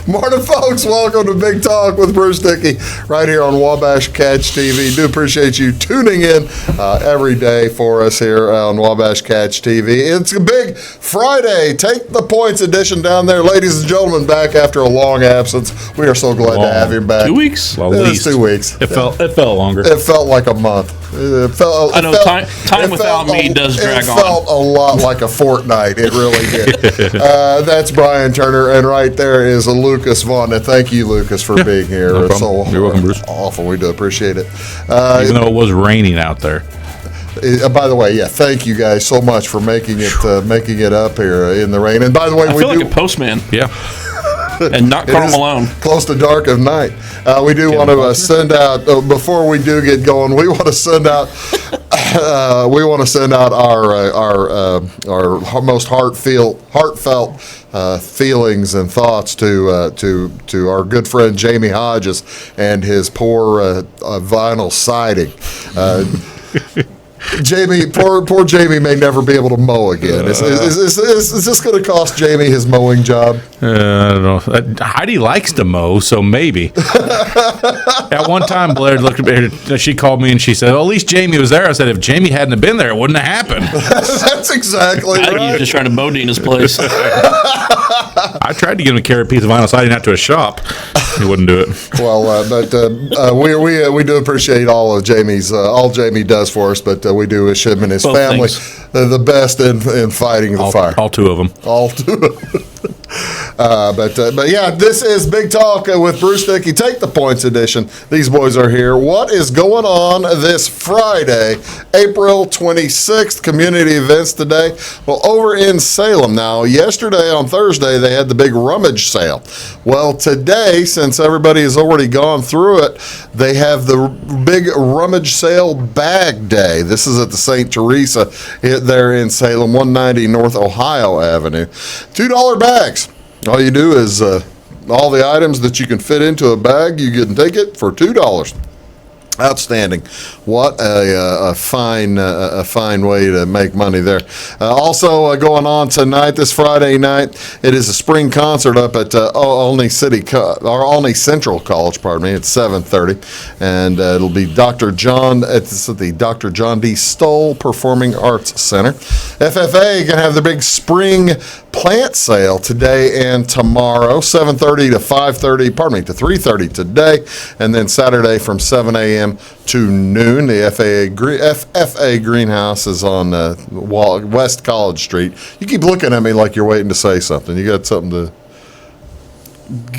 Morning, folks. Welcome to Big Talk with Bruce Dickey right here on Wabash Catch TV. Do appreciate you tuning in every day for us here on Wabash Catch TV. It's a big Friday. Take the points edition down there. Ladies and gentlemen, back after a long absence. We are so glad to have you back. 2 weeks? Well, at least 2 weeks. It felt longer. It felt like a month. Time without me does drag on. It felt a lot like a fortnight. It really did. That's Brian Turner, and right there is Lucas Vaughan. And thank you, Lucas, for being here. No It's problem. so You're welcome, Bruce. awful. We do appreciate it. Even though it was raining out there. By the way, yeah, thank you guys so much for making it up here in the rain. And by the way, I feel like a postman. Yeah. And not Carl Malone. Close to dark of night. We do want to send out before we do get going. We want to send out. Our most heartfelt feelings and thoughts to our good friend Jamie Hodges and his poor vinyl siding. Jamie, poor Jamie may never be able to mow again. Is this going to cost Jamie his mowing job? I don't know. Heidi likes to mow, so maybe. At one time, Blair looked at me. She called me and she said, "Well, at least Jamie was there." I said, "If Jamie hadn't been there, it wouldn't have happened." That's exactly I think right. he's just trying to mow Dina's place. I tried to get him to carry a piece of vinyl siding out to a shop. He wouldn't do it. Well, we do appreciate all of Jamie's all Jamie does for us, but we do wish him and his Both family things. the best in fighting the fire. All two of them. All two of them. But yeah, this is Big Talk with Bruce Dickey. Take the points edition. These boys are here. What is going on this Friday, April 26th? Community events today. Well, over in Salem now. Yesterday on Thursday they had the big rummage sale. Well, today, since everybody has already gone through it, they have the big rummage sale bag day. This is at the St. Teresa there in Salem, 190 North Ohio Avenue. $2 bags. All you do is all the items that you can fit into a bag, you can take it for $2. Outstanding. What a fine way to make money there. Also going on tonight, this Friday night, it is a spring concert up at Olney Central College, It's 7:30, and it'll be it's at the Dr. John D. Stoll Performing Arts Center. FFA gonna have the big spring plant sale today and tomorrow, 7:30 to 5:30, to 3:30 today, and then Saturday from 7 a.m. to noon. The FFA greenhouse is on West College Street. You keep looking at me like you're waiting to say something. You got something to...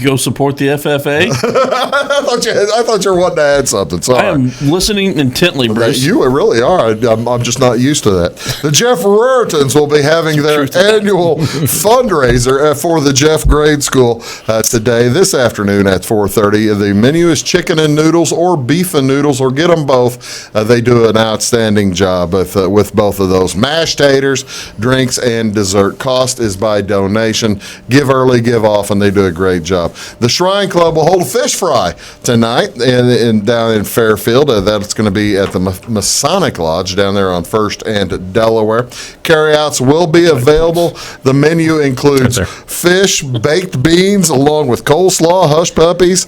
Go support the FFA. I thought you were wanting to add something. Sorry. I am listening intently, Bruce. You really are. I'm just not used to that. The Jeff Rurtons will be having their annual fundraiser for the Jeff Grade School today, this afternoon at 4:30. The menu is chicken and noodles or beef and noodles, or get them both. They do an outstanding job with both of those. Mashed taters, drinks, and dessert. Cost is by donation. Give early, give often. They do a great job. The Shrine Club will hold a fish fry tonight down in Fairfield. That's going to be at the Masonic Lodge down there on 1st and Delaware. Carryouts will be available. The menu includes fish, baked beans, along with coleslaw, hush puppies,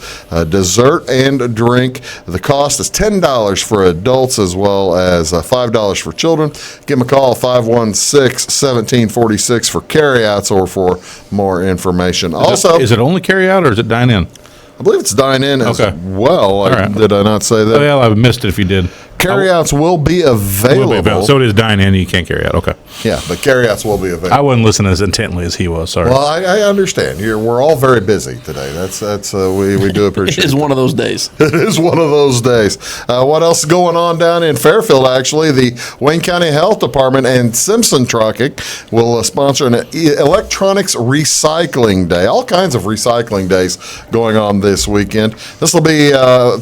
dessert, and drink. The cost is $10 for adults as well as $5 for children. Give them a call, 516-1746 for carryouts or for more information. Is it only carry out or is it dine in? I believe it's dine in as well. Right. Did I not say that? Oh, yeah, I missed it if you did. Carryouts will be available. So it is dine in, you can't carry out. Okay. Yeah, but carryouts will be available. I wasn't listening as intently as he was. Sorry. Well, I understand. We're all very busy today. That's we do appreciate. It is one of those days. It is one of those days. What else is going on down in Fairfield? Actually, the Wayne County Health Department and Simpson Trucking will sponsor an electronics recycling day. All kinds of recycling days going on this weekend. This will be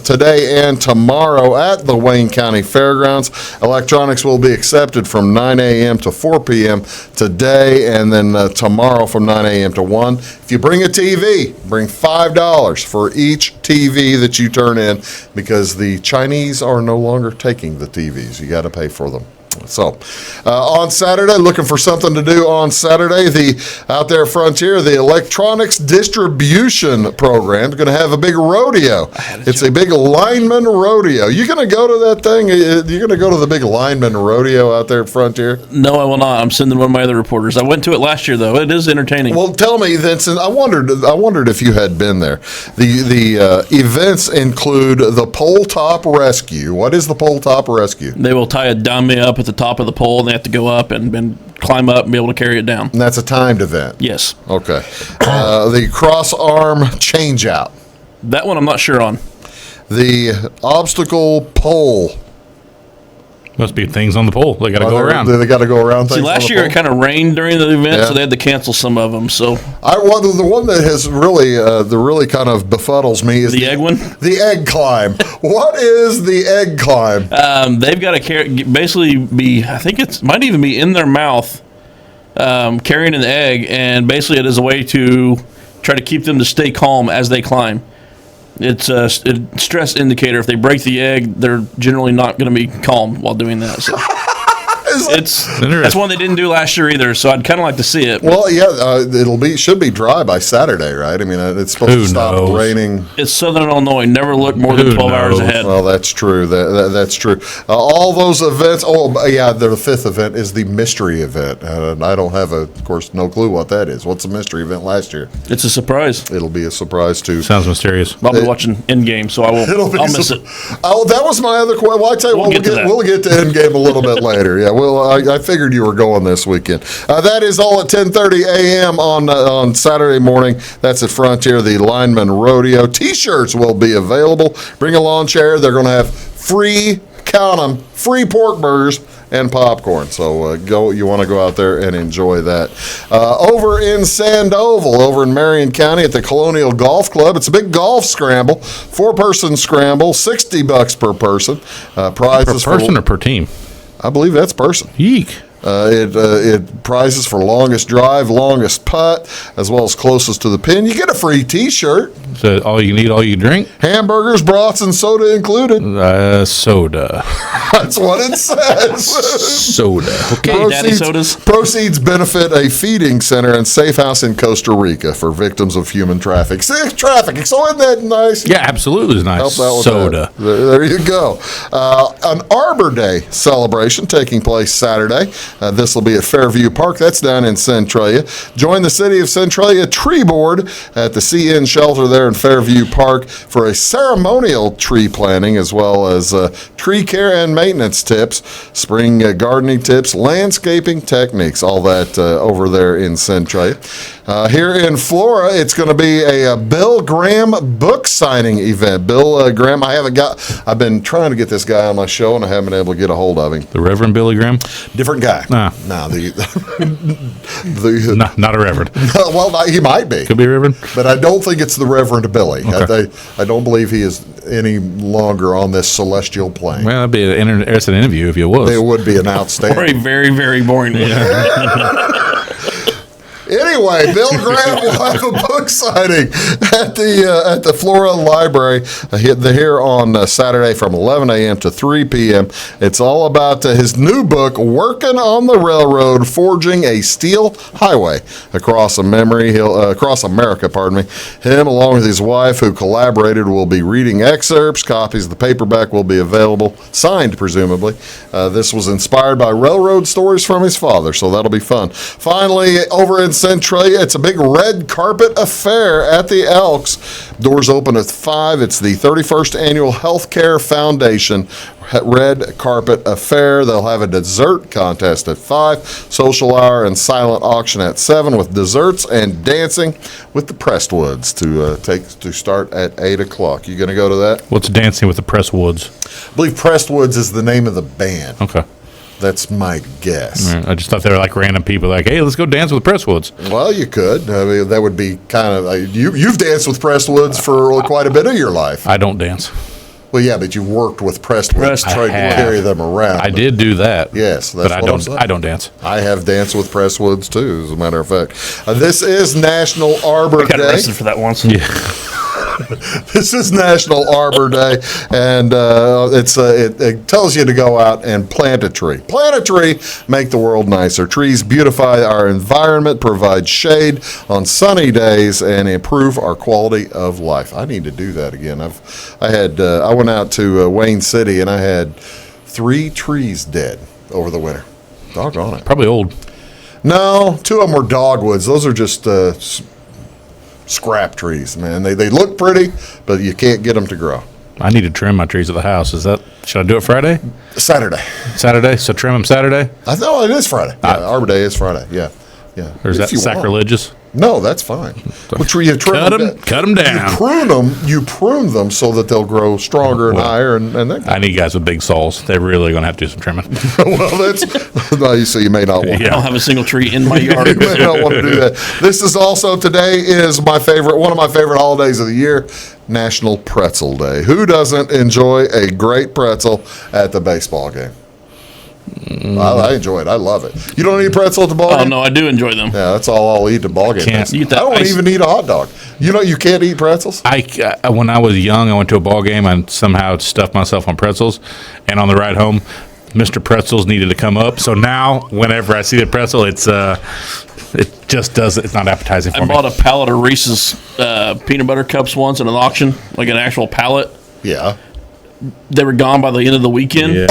today and tomorrow at the Wayne County Fairgrounds. Electronics will be accepted from 9 a.m. to 4 p.m. today, and then tomorrow from 9 a.m. to 1. If you bring a TV, bring $5 for each TV that you turn in, because the Chinese are no longer taking the TVs. You got to pay for them. So, on Saturday, looking for something to do on Saturday, out there Frontier, the electronics distribution program is going to have a big rodeo. It's a big lineman rodeo. You going to go to that thing? You're going to go to the big lineman rodeo out there at Frontier? No, I will not. I'm sending one of my other reporters. I went to it last year, though. It is entertaining. Well, tell me, Vincent. I wondered if you had been there. The events include the pole top rescue. What is the pole top rescue? They will tie a dummy up at the top of the pole, and they have to go up and climb up and be able to carry it down. And that's a timed event? Yes. Okay. The cross arm change out. That one I'm not sure on. The obstacle pole. Must be things on the pole. They got to go around. They got to go around. See, last year it kind of rained during the event, so they had to cancel some of them. So the one that has really kind of befuddles me is the egg one. The egg climb. What is the egg climb? They've got to basically be. I think it might even be in their mouth, carrying an egg, and basically it is a way to try to keep them to stay calm as they climb. It's a stress indicator. If they break the egg, they're generally not going to be calm while doing that. So. That's one they didn't do last year either, so I'd kind of like to see it. Well, yeah, should be dry by Saturday, right? I mean, it's supposed to stop raining. It's Southern Illinois. Never look more than 12 hours ahead. Well, that's true. That's true. All those events. Oh, yeah, the fifth event is the mystery event. I don't have, of course, no clue what that is. What's the mystery event last year? It's a surprise. It'll be a surprise too. Sounds mysterious. I'll be watching Endgame, so I'll miss it. Oh, that was my other question. Well, I tell you, we'll get to Endgame a little bit later. Yeah, well, I figured you were going this weekend. That is all at 10:30 a.m. on Saturday morning. That's at Frontier, the Lineman Rodeo. T-shirts will be available. Bring a lawn chair. They're going to have free pork burgers and popcorn. So you want to go out there and enjoy that. Over in Sandoval, over in Marion County at the Colonial Golf Club, it's a big golf scramble, 4-person scramble, $60 per person. Prizes per person or per team? I believe that's person. Yeek. It prizes for longest drive, longest putt, as well as closest to the pin. You get a free T-shirt. So all you need, all you drink? Hamburgers, broths, and soda included. Soda. That's what it says. Soda. Okay, daddy sodas. Proceeds benefit a feeding center and safe house in Costa Rica for victims of human trafficking. Trafficking. So isn't that nice? Yeah, absolutely is nice. Help out with soda. There you go. An Arbor Day celebration taking place Saturday. This will be at Fairview Park. That's down in Centralia. Join the City of Centralia Tree Board at the CN Shelter there in Fairview Park for a ceremonial tree planting, as well as tree care and maintenance tips, spring gardening tips, landscaping techniques, all that over there in Centralia. Here in Flora, it's going to be a Bill Graham book signing event. Bill Graham, I've been trying to get this guy on my show, and I haven't been able to get a hold of him. The Reverend Billy Graham? Different guy. Nah. No, not a reverend. Well, he might be. Could be a reverend. But I don't think it's the Reverend Billy. Okay. I don't believe he is any longer on this celestial plane. Well, that'd be an interesting interview if you was. It would be an outstanding. Or a very, very boring one. Anyway, Bill Graham will have a book signing at the Flora Library here on Saturday from 11 a.m. to 3 p.m. It's all about his new book, Working on the Railroad, Forging a Steel Highway across America. Him, along with his wife, who collaborated, will be reading excerpts. Copies of the paperback will be available, signed presumably. This was inspired by railroad stories from his father, so that'll be fun. Finally, over in Centralia, it's a big red carpet affair at the Elks. Doors open at 5. It's the 31st Annual Healthcare Foundation Red Carpet Affair. They'll have a dessert contest at 5, social hour and silent auction at 7, with desserts and dancing with the Prestwoods to start at 8 o'clock. You going to go to that? What's Dancing with the Prestwoods? I believe Prestwoods is the name of the band. Okay. That's my guess. I just thought they were like random people, like, hey, let's go dance with the Prestwoods. Well, you could. I mean, that would be kind of you've danced with Prestwoods for quite a bit of your life. I don't dance. Well, yeah, but you've worked with Prestwoods, tried to carry them around. I did do that. Yes, but I don't dance. I have danced with Prestwoods too, as a matter of fact. This is National Arbor I got Day. arrested for that once. Yeah. This is National Arbor Day, and it tells you to go out and plant a tree. Plant a tree, make the world nicer. Trees beautify our environment, provide shade on sunny days, and improve our quality of life. I need to do that again. I went out to Wayne City, and I had 3 trees dead over the winter. Doggone it. Probably old. No, 2 of them were dogwoods. Those are just scrap trees, man. They look pretty, but you can't get them to grow. I need to trim my trees at the house. Should I do it Friday? Saturday. Saturday? So trim them Saturday? I know it is Friday. Yeah, Arbor Day is Friday. Yeah. Or is that sacrilegious? No, that's fine. Which you trim cut them down. You prune them so that they'll grow stronger and higher. And that I need guys with big saws. They're really going to have to do some trimming. Well, so you may not want. I don't have a single tree in my yard. You may not want to do that. This is also today is one of my favorite holidays of the year, National Pretzel Day. Who doesn't enjoy a great pretzel at the baseball game? I enjoy it. I love it. You don't eat pretzel at the ball game? Oh, no, I do enjoy them. Yeah, that's all I'll eat at ball game. Can't. You get I that don't ice- even eat a hot dog. You know you can't eat pretzels? When I was young, I went to a ball game and somehow stuffed myself on pretzels. And on the ride home, Mr. Pretzels needed to come up. So now, whenever I see the pretzel, it just does. It's not appetizing for me. I bought a pallet of Reese's peanut butter cups once at an auction, like an actual pallet. Yeah. They were gone by the end of the weekend. Yeah.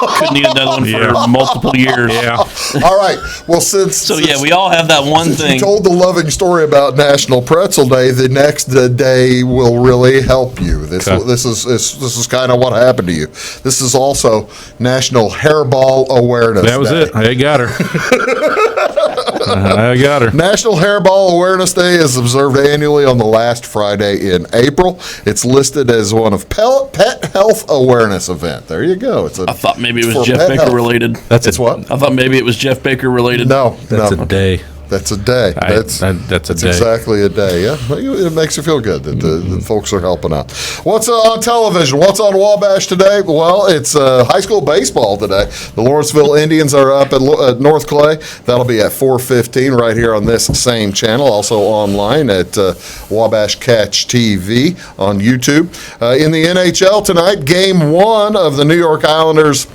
Couldn't eat another one Yeah. for multiple years. Yeah. All right. Well, since We all have that one you thing. told the loving story about National Pretzel Day, the next day will really help you. This is kind of what happened to you. This is also National Hairball Awareness That was Day. it. I got her. I got her. National Hairball Awareness Day is observed annually on the last Friday in April. It's listed as one of Pet Health Awareness event. There you go. I thought maybe it was for Jeff pet Baker health. related. It's what? I thought maybe it was Jeff Baker related. No, That's no. a day. That's a day. That's a That's day. exactly a day. Yeah, it makes you feel good that the folks are helping out. What's on television? What's on Wabash today? Well, it's high school baseball today. The Lawrenceville Indians are up at North Clay. That'll be at 4:15 right here on this same channel. Also online at Wabash Catch TV on YouTube. In the NHL tonight, Game 1 of the New York Islanders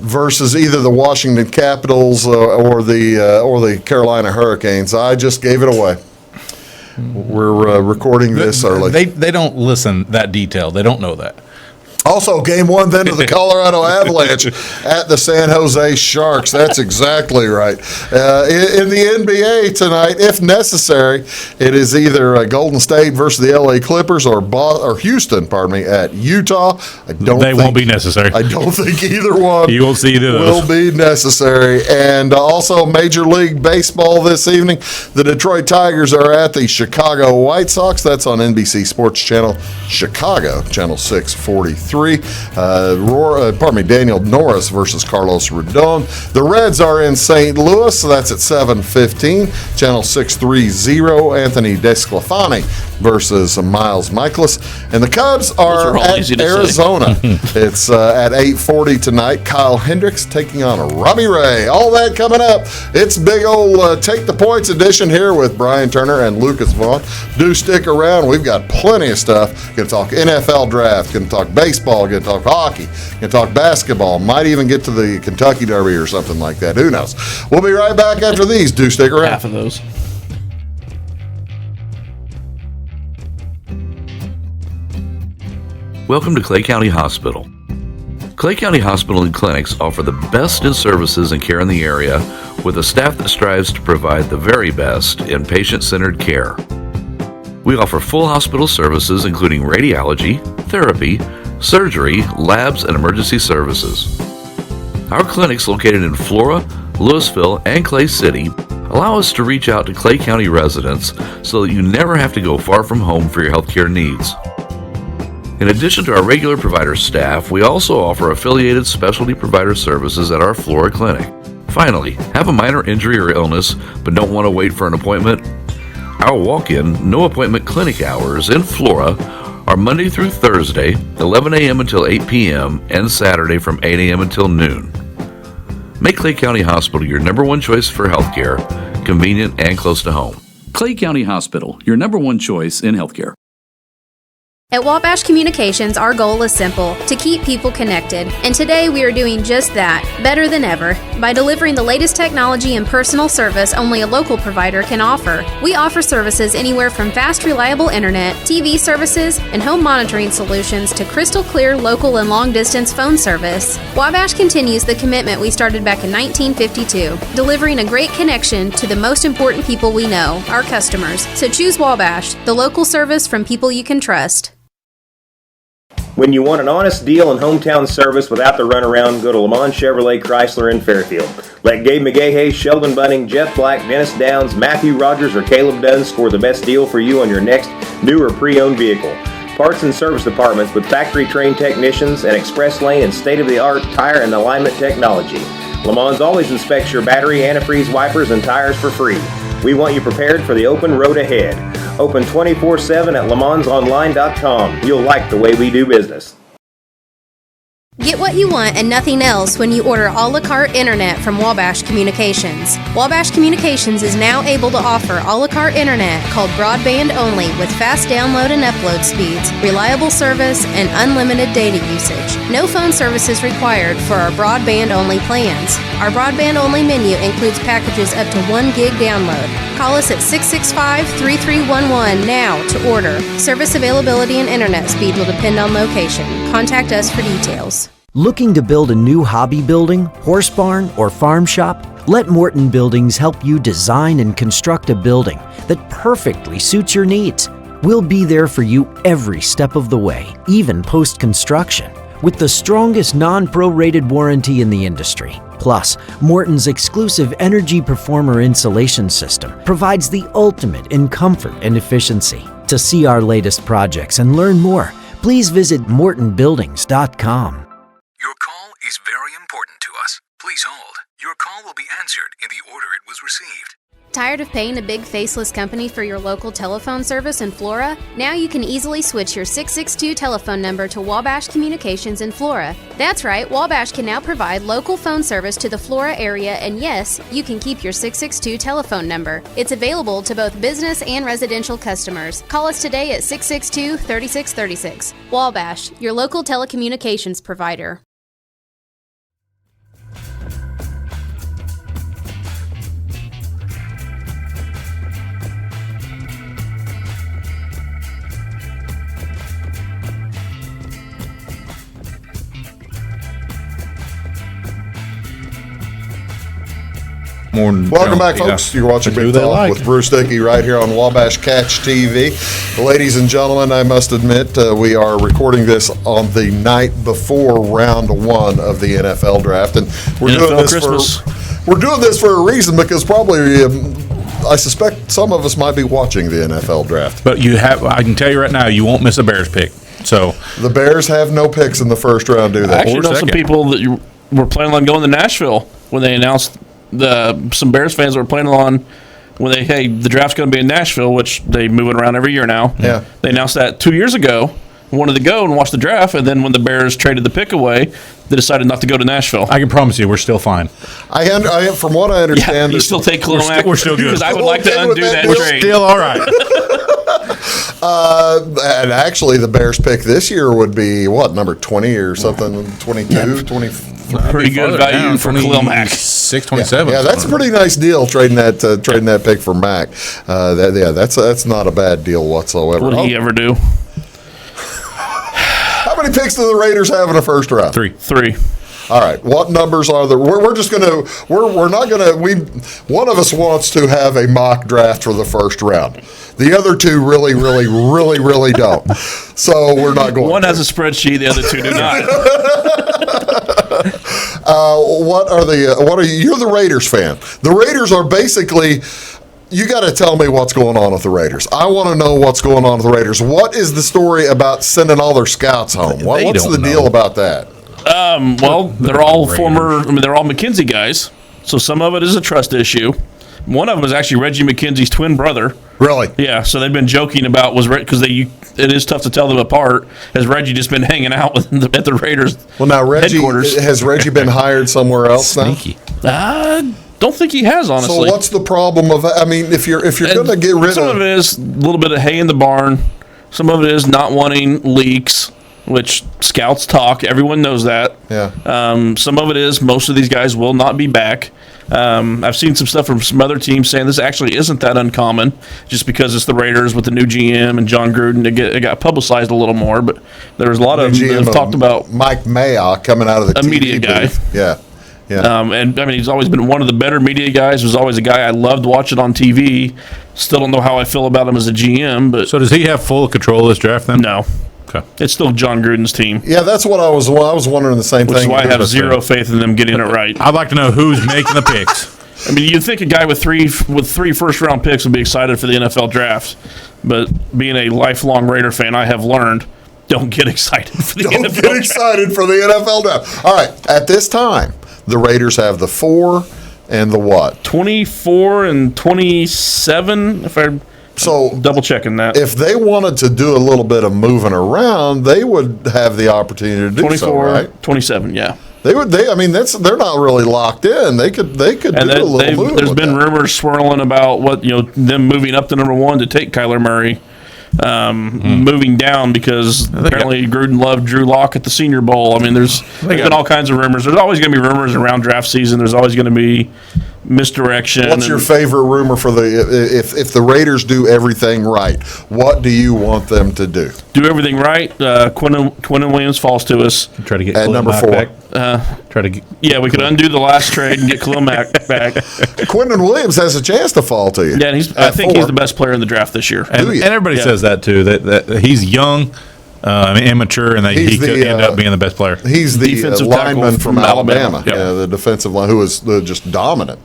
versus either the Washington Capitals or the Carolina Hurricanes. I just gave it away. We're recording this early. They don't listen that detailed. They don't know that. Also, Game 1 then of the Colorado Avalanche at the San Jose Sharks. That's exactly right. In the NBA tonight, if necessary, it is either Golden State versus the LA Clippers or Houston, at Utah. They won't be necessary. I don't think either one You won't see either of will those. be necessary. And also Major League Baseball this evening. The Detroit Tigers are at the Chicago White Sox. That's on NBC Sports Channel Chicago, Channel 643. Daniel Norris versus Carlos Rodon. The Reds are in St. Louis, so that's at 7:15. Channel 630, Anthony DeSclafani versus Miles Michaelis. And the Cubs are all easy at to say. Arizona. It's at 8:40 tonight. Kyle Hendricks taking on Robbie Ray. All that coming up. It's big old Take the Points edition here with Brian Turner and Lucas Vaughan. Do stick around. We've got plenty of stuff. Going to talk NFL draft. Going to talk baseball. Going to talk hockey. Going to talk basketball. Might even get to the Kentucky Derby or something like that. Who knows? We'll be right back after these. Do stick around. Half of those. Welcome to Clay County Hospital. Clay County Hospital and Clinics offer the best in services and care in the area with a staff that strives to provide the very best in patient-centered care. We offer full hospital services including radiology, therapy, surgery, labs, and emergency services. Our clinics located in Flora, Louisville, and Clay City allow us to reach out to Clay County residents so that you never have to go far from home for your healthcare needs. In addition to our regular provider staff, we also offer affiliated specialty provider services at our Flora clinic. Finally, have a minor injury or illness but don't want to wait for an appointment? Our walk-in, no-appointment clinic hours in Flora are Monday through Thursday, 11 a.m. until 8 p.m., and Saturday from 8 a.m. until noon. Make Clay County Hospital your number one choice for healthcare, convenient and close to home. Clay County Hospital, your number one choice in healthcare. At Wabash Communications, our goal is simple, to keep people connected. And today we are doing just that, better than ever, by delivering the latest technology and personal service only a local provider can offer. We offer services anywhere from fast, reliable internet, TV services, and home monitoring solutions to crystal clear local and long-distance phone service. Wabash continues the commitment we started back in 1952, delivering a great connection to the most important people we know, our customers. So choose Wabash, the local service from people you can trust. When you want an honest deal and hometown service without the runaround, go to Lamont Chevrolet Chrysler in Fairfield. Let Gabe McGahey, Sheldon Bunning, Jeff Black, Dennis Downs, Matthew Rogers, or Caleb Dunn score the best deal for you on your next new or pre-owned vehicle. Parts and service departments with factory-trained technicians and express lane and state-of-the-art tire and alignment technology. Lamont always inspects your battery, antifreeze, wipers, and tires for free. We want you prepared for the open road ahead. Open 24/7 at LeMansOnline.com. You'll like the way we do business. Get what you want and nothing else when you order a la carte internet from Wabash Communications. Wabash Communications is now able to offer a la carte internet called broadband only with fast download and upload speeds, reliable service, and unlimited data usage. No phone services required for our broadband only plans. Our broadband only menu includes packages up to 1 gig download. Call us at 665-3311 now to order. Service availability and internet speed will depend on location. Contact us for details. Looking to build a new hobby building, horse barn, or farm shop? Let Morton Buildings help you design and construct a building that perfectly suits your needs. We'll be there for you every step of the way, even post-construction, with the strongest non-prorated warranty in the industry. Plus, Morton's exclusive Energy Performer insulation system provides the ultimate in comfort and efficiency. To see our latest projects and learn more, please visit mortonbuildings.com. Your call is very important to us. Please hold. Your call will be answered in the order it was received. Tired of paying a big faceless company for your local telephone service in Flora? Now you can easily switch your 662 telephone number to Wabash Communications in Flora. That's right, Wabash can now provide local phone service to the Flora area, and yes, you can keep your 662 telephone number. It's available to both business and residential customers. Call us today at 662-3636. Wabash, your local telecommunications provider. Welcome back, folks. You're watching Big Talk with Bruce Dickey right here on Wabash Catch TV. Ladies and gentlemen, I must admit we are recording this on the night before round 1 of the NFL draft, and we're doing this for a reason, because probably I suspect some of us might be watching the NFL draft. But I can tell you right now, you won't miss a Bears pick. So the Bears have no picks in the first round, do they? I actually know some people that were planning on going to Nashville when they announced. Some Bears fans were planning on when the draft's going to be in Nashville, which they move it around every year now. Yeah, they announced that 2 years ago. Wanted to go and watch the draft, and then when the Bears traded the pick away, they decided not to go to Nashville. I can promise you, we're still fine. I from what I understand, you still take Khalil Mack. We're still good. Because I would like to undo that trade. Still all right. And actually, the Bears pick this year would be number 20 or something, 22, 24. Pretty good value for Khalil Mack. 627. Yeah, that's a pretty nice deal trading that pick for Mack. That's not a bad deal whatsoever. What did he ever do? How many picks do the Raiders have in the first round? Three. All right. What numbers are there? We're just gonna. We're not gonna. One of us wants to have a mock draft for the first round. The other two really don't. So we're not going. One has a spreadsheet. The other two do not. What are you? You're the Raiders fan. The Raiders are basically. You got to tell me what's going on with the Raiders. I want to know what's going on with the Raiders. What is the story about sending all their scouts home? What's the deal about that? Well, they're all they're all McKenzie guys. So some of it is a trust issue. One of them is actually Reggie McKenzie's twin brother. Really? Yeah. So they've been joking about because it is tough to tell them apart. Has Reggie just been hanging out at the Raiders? Well, now headquarters. Has Reggie been hired somewhere else now? Sneaky. Don't think he has, honestly. So what's the problem of? I mean, if you're going to get rid some of it is a little bit of hay in the barn. Some of it is not wanting leaks, which scouts talk. Everyone knows that. Yeah. Some of it is most of these guys will not be back. I've seen some stuff from some other teams saying this actually isn't that uncommon, just because it's the Raiders with the new GM and John Gruden. It got publicized a little more, but there was a lot of them that talked about Mike Mayock coming out of the a TV media guy. booth. Yeah. Yeah. And I mean, he's always been one of the better media guys. Was always a guy I loved watching on TV. Still don't know how I feel about him as a GM, but So does he have full control of this draft then? no, Okay. it's still John Gruden's team, Yeah, that's what I was wondering the same which is thing. why I have zero faith in them getting it right. I'd like to know who's making the picks. I mean, you'd think a guy with three first round picks would be excited for the NFL draft, but being a lifelong Raider fan, I have learned don't get excited for the Don't NFL get draft. excited for the NFL draft. All right, at this time, the Raiders have the 4 and the what? 24 and 27. If I'm So double checking that, if they wanted to do a little bit of moving around, they would have the opportunity to do 24, so, right? 27, yeah. They would. I mean, they're not really locked in. They could do And a little move. there's with been that. rumors swirling about them moving up to number 1 to take Kyler Murray, moving down because apparently Gruden loved Drew Lock at the Senior Bowl. I mean, there's been all kinds of rumors. There's always going to be rumors around draft season. There's always going to be misdirection. What's your favorite rumor for if the Raiders do everything right? What do you want them to do? Do everything right. Quinnen Williams falls to us. Try to get At Khalil number Mack 4. back. Try to get, Yeah, we could undo the last trade and get Khalil Mack back. Quentin Williams has a chance to fall to you. Yeah, and I think he's the best player in the draft this year. and, Do you? and everybody Yeah. says that too. That he's young, immature, and that he He's could the, end up being the best player. He's the Defensive tackle lineman from from Alabama. Alabama. Yeah, the defensive line who was just dominant.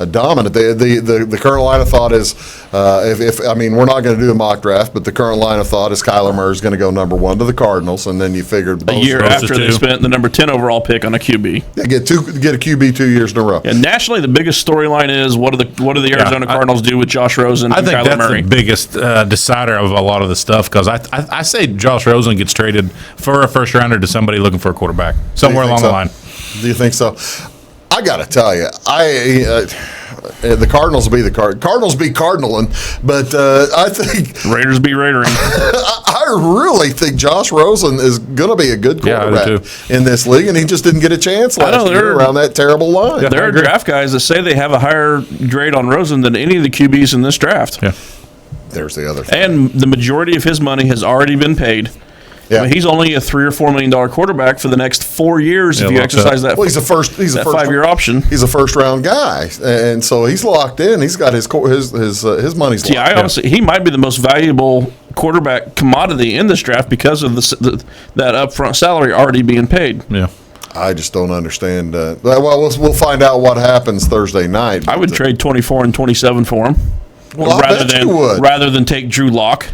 Dominant. The current line of thought is, we're not going to do a mock draft, but the current line of thought is Kyler Murray's going to go number 1 to the Cardinals, and then you figured A year closest after they to. spent the number 10 overall pick on a QB. get a QB 2 years in a row. And nationally, the biggest storyline is what do the Arizona Cardinals do with Josh Rosen I and think Kyler that's Murray? the biggest decider of a lot of the stuff because I say Josh Rosen gets traded for a first rounder to somebody looking for a quarterback somewhere along the line. Do you think so? I got to tell you, the Cardinals will be the Cardinals be Cardinaling, but I think Raiders be Raidering. I really think Josh Rosen is going to be a good Yeah, I do quarterback in this league, and he just didn't get a chance I know, last year they're- around that terrible line. There are draft guys that say they have a higher grade on Rosen than any of the QBs in this draft. Yeah. There's the other thing. And the majority of his money has already been paid. Yeah. I mean, he's only a $3 or $4 million quarterback for the next 4 years if you locked exercise that. Well, he's a first 5-year option. He's a first round guy, and so he's locked in. He's got his money's locked. Yeah, I honestly, he might be the most valuable quarterback commodity in this draft because of that upfront salary already being paid. Yeah. I just don't understand. We'll find out what happens Thursday night. I would trade 24 and 27 for him. Well, I bet you would. Rather than take Drew Lock.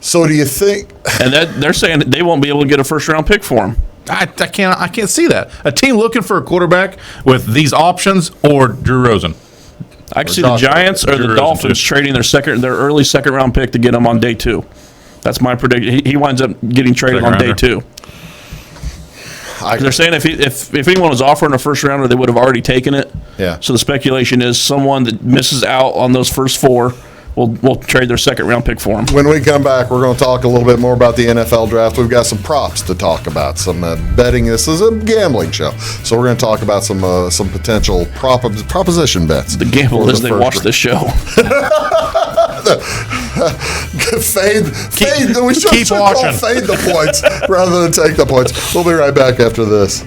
So do you think? And they're saying that they won't be able to get a first round pick for him. I can't see that. A team looking for a quarterback with these options or Drew Rosen. I can see the Josh Giants or Drew the Rosen, Dolphins too. trading their early second round pick to get him on day 2. That's my prediction. He winds up getting traded Second on day rounder. 2. They're saying if anyone was offering a first rounder, they would have already taken it. Yeah. So the speculation is someone that misses out on those first 4 will trade their second round pick for him. When we come back, we're going to talk a little bit more about the NFL draft. We've got some props to talk about, some betting. This is a gambling show, so we're going to talk about some potential proposition bets. The gamble for is they first watch this show. Fade. We should keep call watching. fade the points rather than take the points. We'll be right back after this.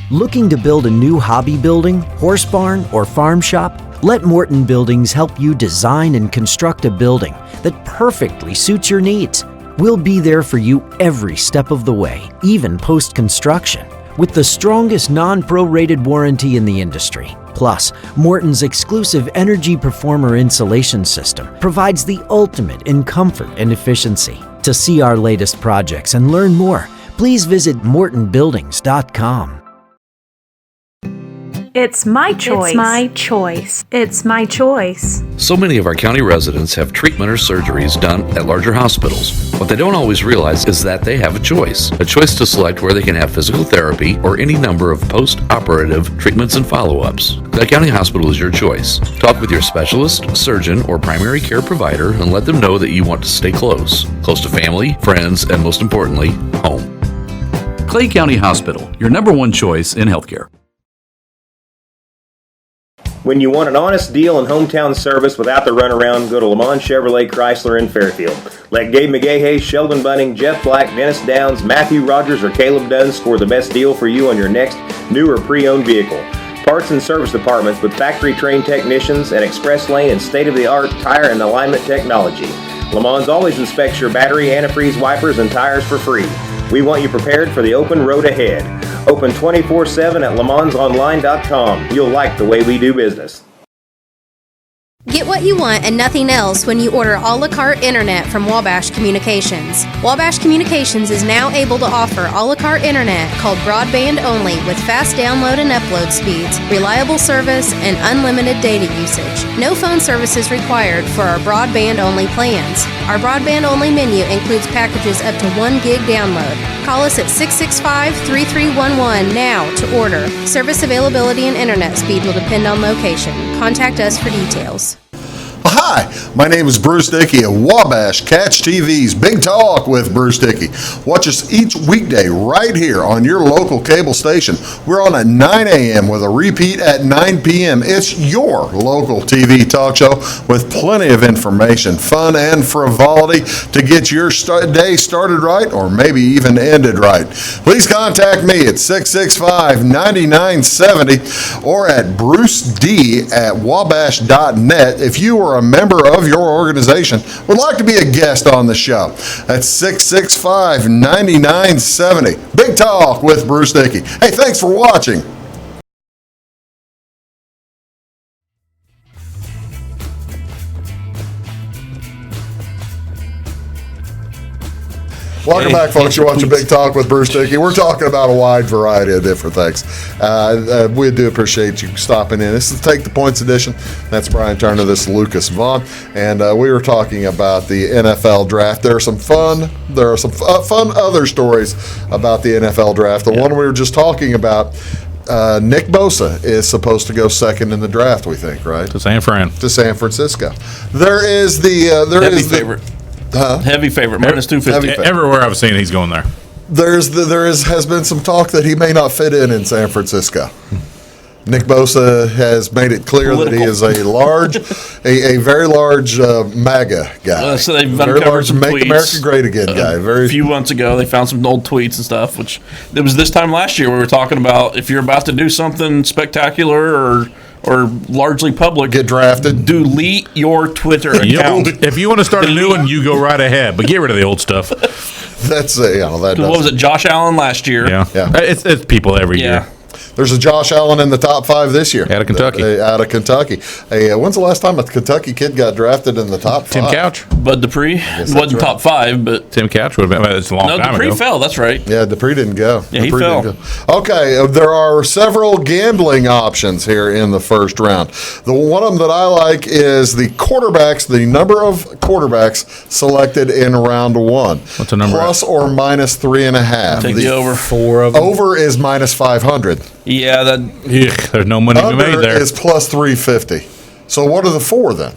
Looking to build a new hobby building, horse barn, or farm shop? Let Morton Buildings help you design and construct a building that perfectly suits your needs. We'll be there for you every step of the way, even post-construction, with the strongest non-prorated warranty in the industry. Plus, Morton's exclusive Energy Performer insulation system provides the ultimate in comfort and efficiency. To see our latest projects and learn more, please visit mortonbuildings.com. It's my choice. It's my choice. It's my choice. So many of our county residents have treatment or surgeries done at larger hospitals. What they don't always realize is that they have a choice to select where they can have physical therapy or any number of post-operative treatments and follow-ups. Clay County Hospital is your choice. Talk with your specialist, surgeon, or primary care provider and let them know that you want to stay close to family, friends, and most importantly, home. Clay County Hospital, your number one choice in healthcare. When you want an honest deal and hometown service without the runaround, go to Lamont Chevrolet Chrysler in Fairfield. Let Gabe McGahey, Sheldon Bunning, Jeff Black, Dennis Downs, Matthew Rogers, or Caleb Dunn score the best deal for you on your next new or pre-owned vehicle. Parts and service departments with factory-trained technicians and express lane and state-of-the-art tire and alignment technology. Lamont always inspects your battery, antifreeze, wipers, and tires for free. We want you prepared for the open road ahead. Open 24/7 at LeMansOnline.com. You'll like the way we do business. Get what you want and nothing else when you order a la carte internet from Wabash Communications. Wabash Communications is now able to offer a la carte internet called broadband only with fast download and upload speeds, reliable service, and unlimited data usage. No phone service is required for our broadband only plans. Our broadband only menu includes packages up to 1 gig download. Call us at 665-3311 now to order. Service availability and internet speed will depend on location. Contact us for details. Hi, my name is Bruce Dickey of Wabash Catch TV's Big Talk with Bruce Dickey. Watch us each weekday right here on your local cable station. We're on at 9 a.m. with a repeat at 9 p.m. It's your local TV talk show with plenty of information, fun, and frivolity to get your day started right or maybe even ended right. Please contact me at 665-9970 or at bruced@wabash.net if you are a member of your organization would like to be a guest on the show. That's 665-9970. Big Talk with Bruce Dickey. Hey, thanks for watching. Welcome back, folks. You're watching Big Talk with Bruce Dickey. We're talking about a wide variety of different things. We do appreciate you stopping in. This is the Take the Points edition. That's Brian Turner. This is Lucas Vaughan. And we were talking about the NFL draft. There are some fun other stories about the NFL draft. The one we were just talking about, Nick Bosa is supposed to go second in the draft, we think, right? To San Francisco. There is the favorite. Heavy favorite, minus 250. Everywhere I've seen, he's going there. Has been some talk that he may not fit in San Francisco. Nick Bosa has made it clear that he is a very large MAGA guy. So they've very large some Make tweets, America Great Again guy. A few months ago, they found some old tweets and stuff, which it was this time last year we were talking about if you're about to do something spectacular or largely public, get drafted, delete your Twitter account. If you want to start a new one, you go right ahead, but get rid of the old stuff. That's that. What was it? Josh Allen last year. Yeah. It's people every year. There's a Josh Allen in the top 5 this year. Out of Kentucky. When's the last time a Kentucky kid got drafted in the top 5? Tim Couch. Bud Dupree. Wasn't top 5, but Tim Couch would have been. It's a long time Dupree ago. fell. That's right. Yeah, Dupree didn't go. Yeah, he fell. Okay, there are several gambling options here in the first round. The one of them that I like is the quarterbacks, the number of quarterbacks selected in round 1. What's the number? Plus or minus 3.5. Take the over. 4 of them. Over is minus 500. Yeah, there's no money to be made there. Under is plus 350. So what are the 4 then?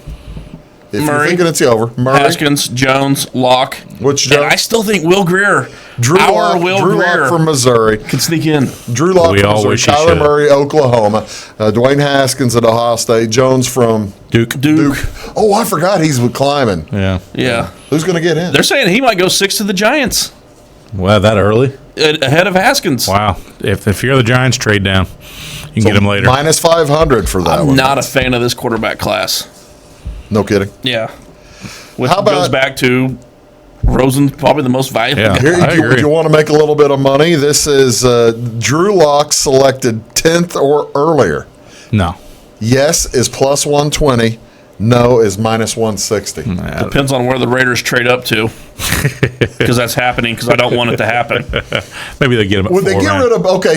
If Murray, you're thinking it's the over, Murray, Haskins, Jones, Locke. Which Jones? And I still think Will Greer. Drew Lock from Missouri. Can sneak in. Drew Lock from Missouri. Kyler Murray, Oklahoma. Dwayne Haskins at Ohio State. Jones from Duke. Oh, I forgot he's with climbing. Yeah. Who's going to get in? They're saying he might go 6 to the Giants. Well, that early? Ahead of Haskins. Wow. If you're the Giants, trade down. You can get him later. Minus 500 for that one. I'm not a fan of this quarterback class. No kidding. Yeah. Which goes back to Rosen's probably the most valuable guy. Here, you want to make a little bit of money? This is Drew Lock selected 10th or earlier. No. Yes is plus 120. No is minus 160. Depends on where the Raiders trade up to. because that's happening because I don't want it to happen. Maybe they get him. Would they get rid of? Okay,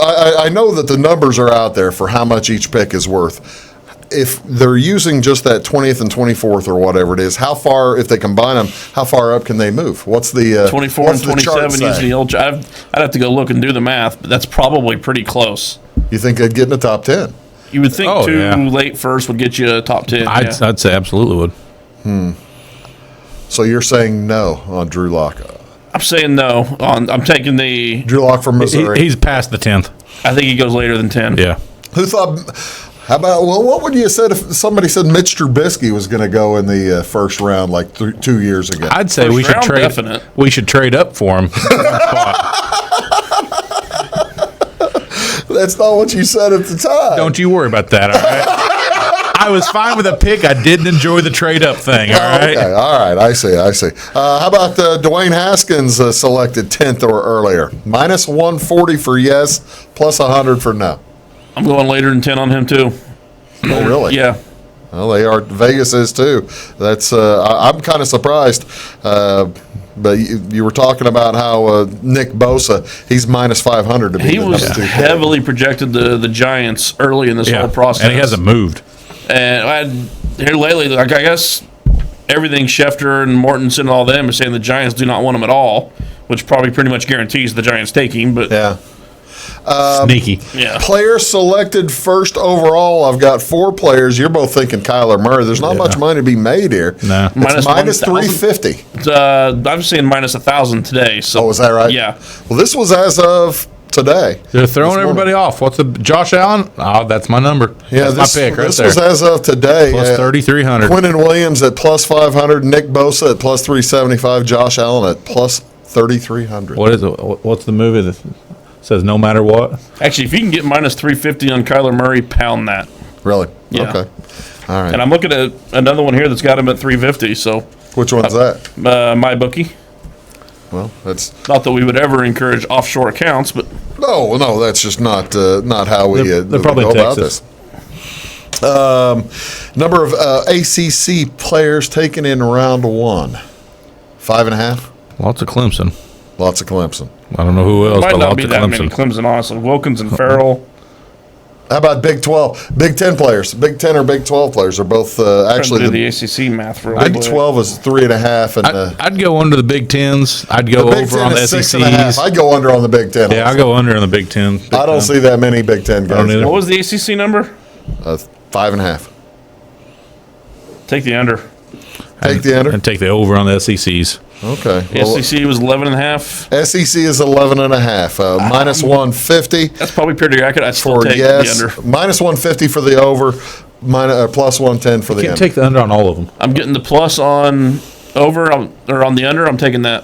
I know that the numbers are out there for how much each pick is worth. If they're using just that 20th and 24th or whatever it is, how far, if they combine them, how far up can they move? What's the 24 and 27 using the old? I'd have to go look and do the math, but that's probably pretty close. You think they'd get in the top 10? You would think late first would get you a top 10. I'd say absolutely would. So you're saying no on Drew Lock? I'm saying no. I'm taking the Drew Lock from Missouri. He's past the 10th. I think he goes later than 10. Yeah. Who thought? How about, what would you have said if somebody said Mitch Trubisky was going to go in the first round like 2 years ago? I'd say First we should round, trade. definite. We should trade up for him. That's not what you said at the time. Don't you worry about that, all right? I was fine with a pick. I didn't enjoy the trade up thing, all right? Okay, all right. I see. How about Dwayne Haskins selected 10th or earlier? Minus 140 for yes, plus 100 for no. I'm going later than 10 on him, too. Oh, really? Yeah. Well, they are. Vegas is, too. That's. I'm kind of surprised. But you were talking about how Nick Bosa, he's minus 500 to be He the was number 2 pick. heavily projected the Giants early in this whole process. And he hasn't moved. And here lately, like I guess everything Schefter and Mortensen and all them are saying the Giants do not want him at all, which probably pretty much guarantees the Giants taking. But Yeah. Sneaky. yeah, Player selected first overall. I've got 4 players. You're both thinking Kyler Murray. There's not much money to be made here. No. It's minus 350. I'm saying minus 1,000 today. So Oh, is that right? Yeah. Well, this was as of today. They're throwing everybody off. What's the Josh Allen? Oh, that's my number. Yeah, that's my pick right this there. was as of today. Plus 3,300. Quinnen Williams at plus 500. Nick Bosa at plus 375. Josh Allen at plus 3,300. What is it? What's the movie that says no matter what? Actually, if you can get minus 350 on Kyler Murray, pound that. Really? Yeah. Okay. All right. And I'm looking at another one here that's got him at 350. So Which one's that? my bookie. Well, that's Not that we would ever encourage offshore accounts, but no. That's just not how we They're probably go in about Texas. this. Number of ACC players taken in round 1. 5.5. Lots of Clemson. Lots of Clemson. I don't know who else, might but not lots be of that many Clemson. Clemson, honestly. Wilkins and Farrell. How about Big 12? Big 10 players. Big 10 or Big 12 players are both actually do the the ACC math real Big quick. 12 is 3.5, and I'd go under the Big Tens. I'd go the Big over 10 on the is SECs. 6.5. I go under on the Big 10. Yeah, I go under on the Big Ten. I don't see that many Big 10 don't guys. either. What was the ACC number? 5.5. Take the under. Take the under. And take the over on the SECs. Okay. The SEC was 11.5. SEC is 11.5. Minus 150 That's probably pretty accurate. I'd still for take yes. the under. Minus 150 for the over. Plus 110 for the Can't under. take the under on all of them. I'm getting the plus on over or on the under. I'm taking that.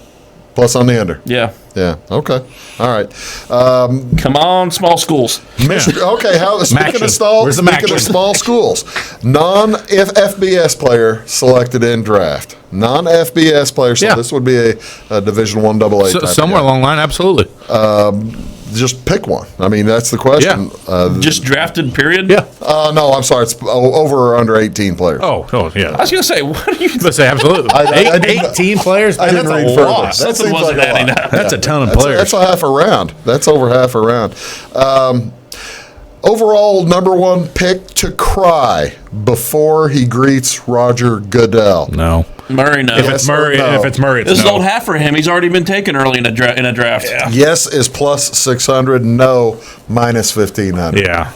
Plus on the under. Yeah. Yeah. Okay. All right. Come on, small schools. Okay. Speaking Where's the of small schools, non-FBS player selected in draft. Non-FBS player. So this would be a Division I AA. type Somewhere of along the line, absolutely. guy. Just pick one. I mean, that's the question. Just drafted, period? Yeah. No, I'm sorry. It's over or under 18 players. Oh, yeah. I was going to say, what are you Let's say absolutely. I didn't- 18 players? I didn't That's read a further. lot. That Something seems wasn't like a adding lot. up. That's a ton of That's players. a half a round. That's over half a round. Overall, number 1 pick to cry before he greets Roger Goodell. No. Murray, no. If it's Murray, it's This is no. old hat for him. He's already been taken early in a draft. Yes is plus 600. No, minus 1,500. Yeah.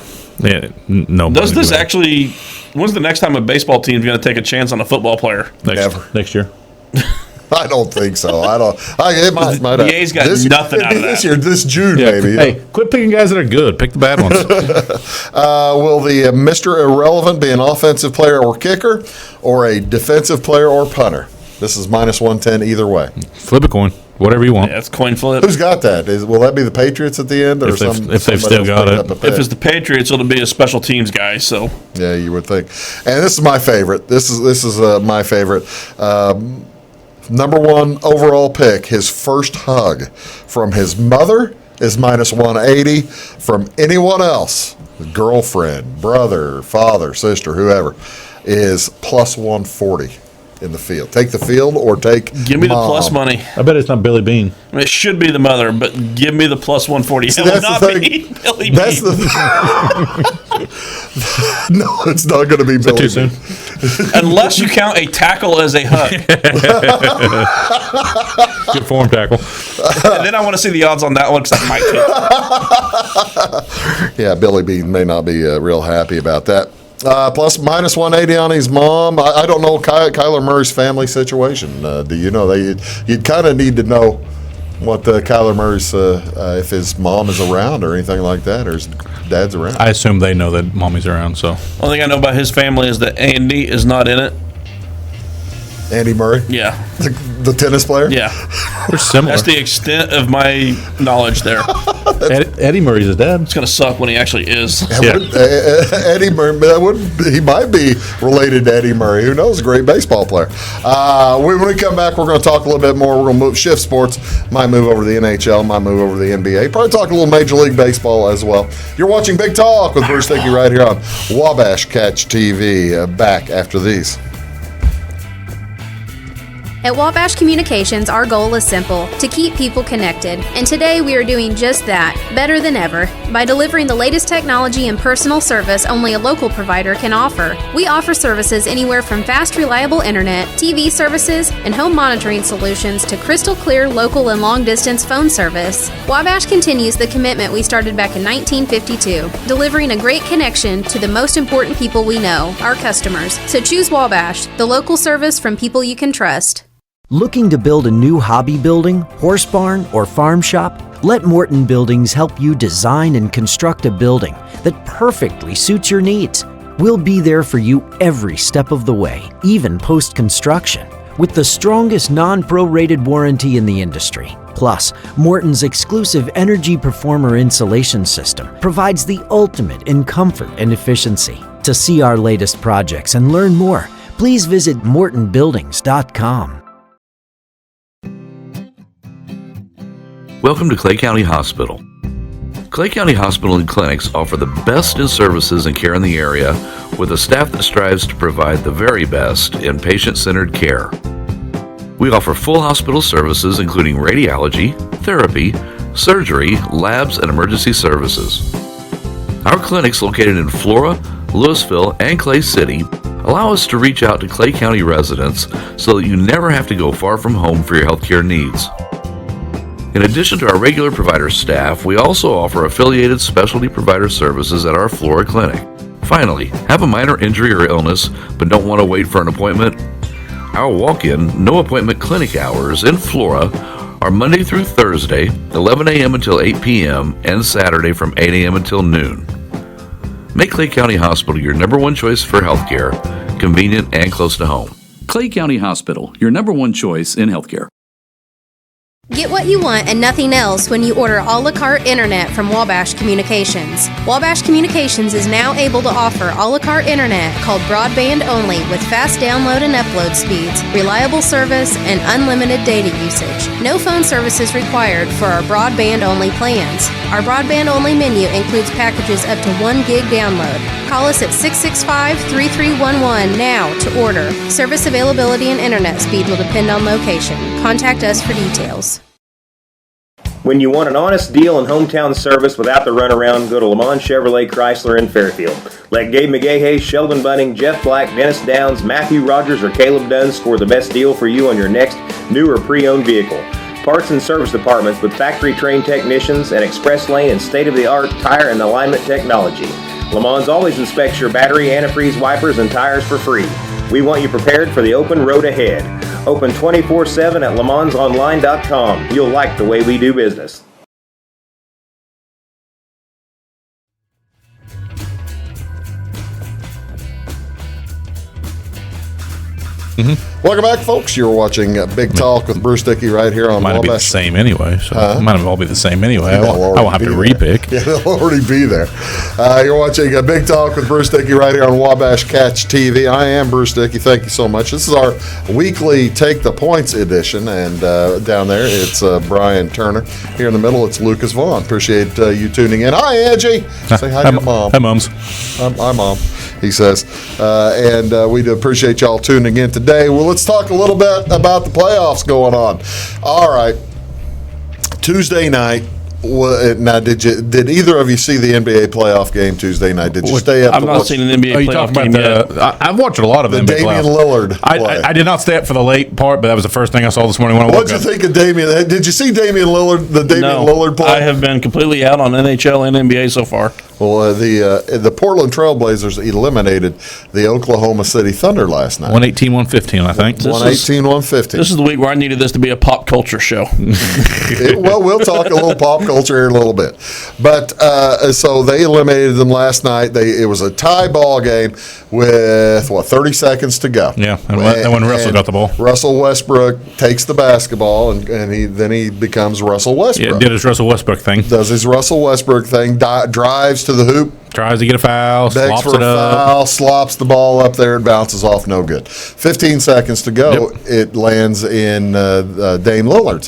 No. Does this actually? When's the next time a baseball team is going to take a chance on a football player? Next year. I don't think so. It might The A's got nothing out of that. This year, this June, maybe. Hey, quit picking guys that are good. Pick the bad ones. Will the Mr. Irrelevant be an offensive player or kicker, or a defensive player or punter? This is minus 110 either way. Flip a coin. Whatever you want. Yeah, it's coin flip. Who's got that? Will that be the Patriots at the end, or If they've somebody still else got picked it. up a pick? If it's the Patriots, it'll be a special teams guy. So Yeah, you would think. And this is my favorite. This is my favorite. Number 1 overall pick, his first hug from his mother is minus 180. From anyone else, girlfriend, brother, father, sister, whoever, is plus 140. in the field? Take the field or take Give me Mom? the plus money. I bet it's not Billy Bean. I mean, it should be the mother, but give me the plus 140. It will that's not the thing. be Billy That's Bean. No, it's not going to be Billy Too soon. Unless you count a tackle as a hug. Good form tackle. And then I want to see the odds on that one because I might too. Yeah, Billy Bean may not be real happy about that. Plus minus 180 on his mom. I don't know Kyler Murray's family situation. Do you know? You'd kind of need to know what Kyler Murray's, if his mom is around or anything like that, or his dad's around. I assume they know that mommy's around, so. Only thing I know about his family is that Andy is not in it. Andy Murray? Yeah. The tennis player? Yeah. They're similar. That's the extent of my knowledge there. Eddie Murray's his dad. It's going to suck when he actually is. Eddie Murray, he might be related to Eddie Murray. Who knows? A great baseball player. When we come back, we're going to talk a little bit more. We're going to shift sports. Might move over to the NHL. Might move over to the NBA. Probably talk a little Major League Baseball as well. You're watching Big Talk with Bruce Dickey right here on Wabash Catch TV. Back after these. At Wabash Communications, our goal is simple, to keep people connected. And today we are doing just that, better than ever, by delivering the latest technology and personal service only a local provider can offer. We offer services anywhere from fast, reliable internet, TV services, and home monitoring solutions to crystal clear local and long-distance phone service. Wabash continues the commitment we started back in 1952, delivering a great connection to the most important people we know, our customers. So choose Wabash, the local service from people you can trust. Looking to build a new hobby building, horse barn, or farm shop? Let Morton Buildings help you design and construct a building that perfectly suits your needs. We'll be there for you every step of the way, even post-construction, with the strongest non-prorated warranty in the industry. Plus, Morton's exclusive Energy Performer insulation system provides the ultimate in comfort and efficiency. To see our latest projects and learn more, please visit mortonbuildings.com. Welcome to Clay County Hospital. Clay County Hospital and Clinics offer the best in services and care in the area with a staff that strives to provide the very best in patient-centered care. We offer full hospital services including radiology, therapy, surgery, labs, and emergency services. Our clinics located in Flora, Louisville, and Clay City allow us to reach out to Clay County residents so that you never have to go far from home for your healthcare needs. In addition to our regular provider staff, we also offer affiliated specialty provider services at our Flora clinic. Finally, have a minor injury or illness but don't want to wait for an appointment? Our walk-in, no-appointment clinic hours in Flora are Monday through Thursday, 11 a.m. until 8 p.m., and Saturday from 8 a.m. until noon. Make Clay County Hospital your number one choice for healthcare, convenient and close to home. Clay County Hospital, your number one choice in healthcare. Get what you want and nothing else when you order a la carte internet from Wabash Communications. Wabash Communications is now able to offer a la carte internet called broadband only with fast download and upload speeds, reliable service, and unlimited data usage. No phone services required for our broadband only plans. Our broadband only menu includes packages up to 1 gig download. Call us at 665-3311 now to order. Service availability and internet speed will depend on location. Contact us for details. When you want an honest deal and hometown service without the runaround, go to Lamont Chevrolet Chrysler in Fairfield. Let Gabe McGahey, Sheldon Bunning, Jeff Black, Dennis Downs, Matthew Rogers, or Caleb Dunn score the best deal for you on your next new or pre-owned vehicle. Parts and service departments with factory-trained technicians, and express lane and state-of-the-art tire and alignment technology. Lamont always inspects your battery, antifreeze, wipers, and tires for free. We want you prepared for the open road ahead. Open 24/7 at LeMansOnline.com. You'll like the way we do business. Welcome back, folks. You're watching Big Talk with Bruce Dickey right here on Might be the Wabash. same anyway, so might all be the same anyway. I They'll won't have to already be there. repick. Yeah, they'll already be there. You're watching Big Talk with Bruce Dickey right here on Wabash Catch TV. I am Bruce Dickey. Thank you so much. This is our weekly Take the Points edition, and down there it's Brian Turner. Here in the middle it's Lucas Vaughan. Appreciate you tuning in. Hi, Angie. Say hi to your mom. Hi, Moms. Hi, Mom. he says. And we do appreciate y'all tuning in today. Well, let's talk a little bit about the playoffs going on. All right. Tuesday night. Now, did either of you see the NBA playoff game Tuesday night? Did you stay up? I've not seen an NBA playoff game yet. I've watched a lot of the NBA Damian playoffs. Lillard play. I did not stay up for the late part, but that was the first thing I saw this morning when I woke up. What did you think of Damian? Did you see Damian Lillard? No, Lillard play? I have been completely out on NHL and NBA so far. Well, the Portland Trailblazers eliminated the Oklahoma City Thunder last night. 118-115, I think. 118-115. This is the week where I needed this to be a pop culture show. Well, we'll talk a little pop culture here in a little bit. But so they eliminated them last night. It was a tie ball game with, 30 seconds to go. Yeah, and when Russell got the ball. Russell Westbrook takes the basketball, and he becomes Russell Westbrook. Yeah, did his Russell Westbrook thing. Does his Russell Westbrook thing, drives to the hoop. Tries to get a foul, Begs slops for it a up. foul, slops the ball up there and bounces off, no good. 15 seconds to go, It lands in Damian Lillard's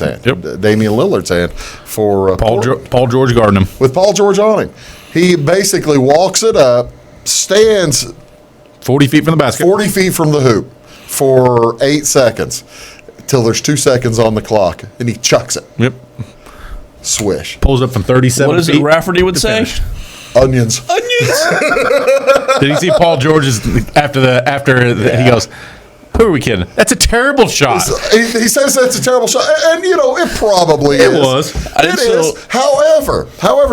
hand for Paul George guarding him. with Paul George on him. He basically walks it up, stands 40 feet from the basket. 40 feet from the hoop for 8 seconds till there's 2 seconds on the clock, and he chucks it. Yep. Swish. Pulls up from 37 What is feet. it Rafferty would say? Finished. Onions. Did you see Paul George's after he goes, who are we kidding? That's a terrible shot. He says that's a terrible shot, and it probably is. It was. It is. However,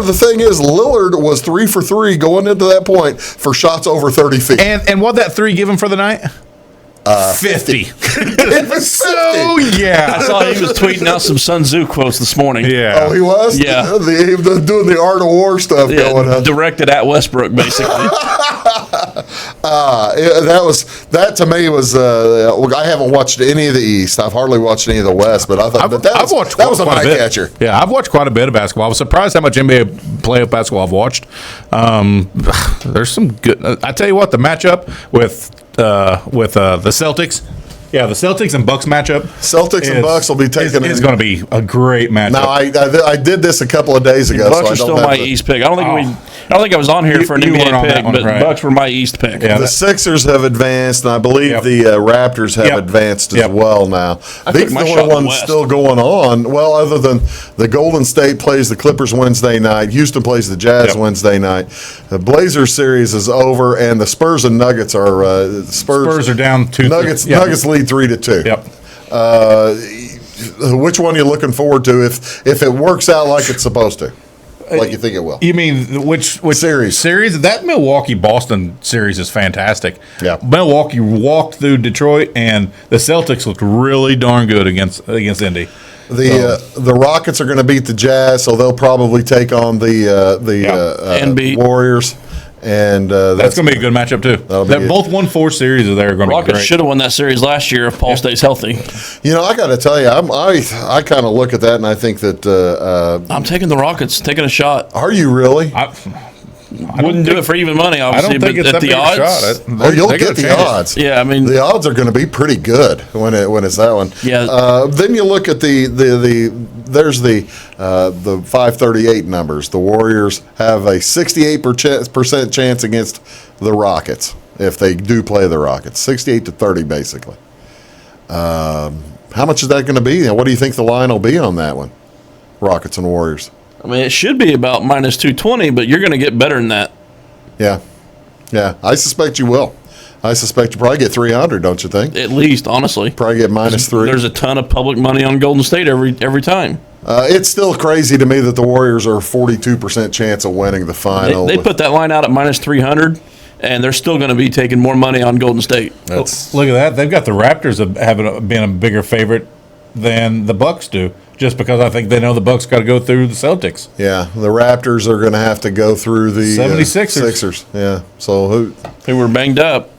the thing is, Lillard was 3 for 3 going into that point for shots over 30 feet. And what that 3 give him for the night? 50. So, yeah. I saw he was tweeting out some Sun Tzu quotes this morning. Yeah. Oh, he was? Yeah. Doing the Art of War stuff going on. Directed at Westbrook, basically. That to me was. I haven't watched any of the East. I've hardly watched any of the West, but I thought that was an eye catcher. Yeah, I've watched quite a bit of basketball. I was surprised how much NBA playoff basketball I've watched. There's some good. I tell you what, the matchup with the Celtics. Yeah, the Celtics and Bucks matchup. Celtics and Bucks will be taking. It's going to be a great matchup. Now, I did this a couple of days ago. Bucks are still my East pick. I don't think I was on here for an NBA pick, but Bucks were my East pick. Yeah, the Sixers have advanced, and I believe the Raptors have advanced as well now. These are the only ones still going on. Well, other than the Golden State plays the Clippers Wednesday night, Houston plays the Jazz Wednesday night. The Blazers series is over, and the Spurs and Nuggets are Spurs are down 2. Nuggets lead 3-2. Yep. Which one are you looking forward to if it works out like it's supposed to? Like you think it will. You mean which series? That Milwaukee-Boston series is fantastic. Yeah. Milwaukee walked through Detroit, and the Celtics looked really darn good against Indy. The Rockets are going to beat the Jazz, so they'll probably take on the Warriors. And that's going to be a good matchup, too. They both won 4 series. They're going to be great. Rockets should have won that series last year if Paul stays healthy. I got to tell you, I kind of look at that and I think that I'm taking the Rockets, taking a shot. Are you really? I wouldn't do it for even money, obviously. I don't think it's at that the big odds. a shot. You'll get the odds. Yeah, I mean, the odds are going to be pretty good when it's that one. Yeah. Then you look at there's the 538 numbers. The Warriors have a 68% chance against the Rockets if they do play the Rockets. 68-30, basically. How much is that going to be? What do you think the line will be on that one? Rockets and Warriors. I mean, it should be about minus 220, but you're going to get better than that. Yeah. I suspect you will. I suspect you probably get 300, don't you think? At least, honestly. Probably get minus 3. There's a ton of public money on Golden State every time. It's still crazy to me that the Warriors are a 42% chance of winning the final. They put that line out at minus 300, and they're still going to be taking more money on Golden State. Look at that. They've got the Raptors having been a bigger favorite than the Bucks do, just because I think they know the Bucks got to go through the Celtics. Yeah, the Raptors are going to have to go through the 76ers. Sixers. Yeah, so who were banged up.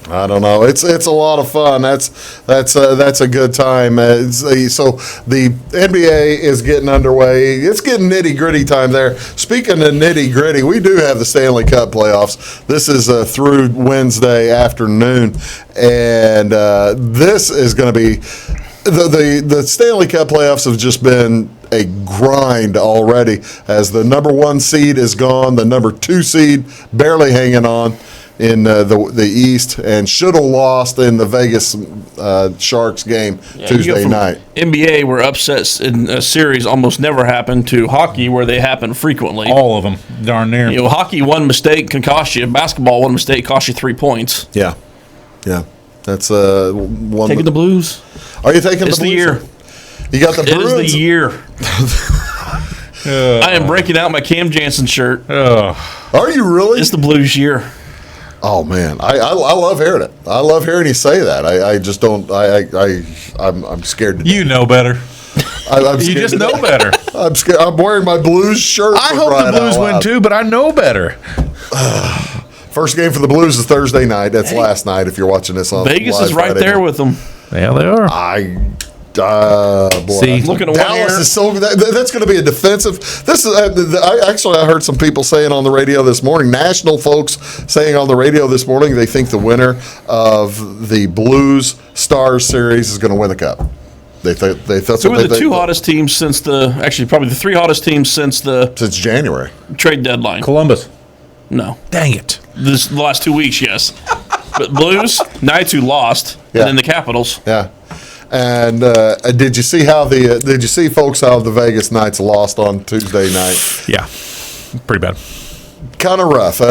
I don't know. It's a lot of fun. That's a good time. So the NBA is getting underway. It's getting nitty gritty time there. Speaking of nitty gritty, we do have the Stanley Cup playoffs. This is through Wednesday afternoon, and this is going to be the Stanley Cup playoffs have just been a grind already, as the number 1 seed is gone, the number 2 seed barely hanging on. in the East and should have lost in the Vegas Sharks game Tuesday night. NBA, where upsets in a series almost never happen, to hockey, where they happen frequently. All of them, darn near. Hockey, one mistake can cost you. Basketball, one mistake costs you 3 points. Yeah. That's one. Taking the Blues. Are you taking It's the Blues? the year. You got the Bruins? It is the year. I am breaking out my Cam Jansen shirt. Are you really? It's the Blues year. Oh man, I love hearing it. I love hearing you say that. I just don't. I'm scared to death. You know better. I'm You just know better. I'm scared. I'm wearing my Blues shirt. I hope the Blues win too, but I know better. First game for the Blues is Thursday night. That's last night. If you're watching this on Vegas is right Friday there night. with them. Yeah, they are. Boy, See, looking at Dallas is so that's going to be a defensive. This is I heard some people saying on the radio this morning, national folks saying on the radio this morning, they think the winner of the Blues Stars series is going to win the cup. They thought Who are the two hottest teams since probably the three hottest teams since January trade deadline? Columbus. No. Dang it. The last 2 weeks, yes. But Blues, Knights who lost, Yeah. and then the Capitals. Yeah. And did you see how folks how the Vegas Knights lost on Tuesday night? Yeah. Pretty bad. Kind of rough. You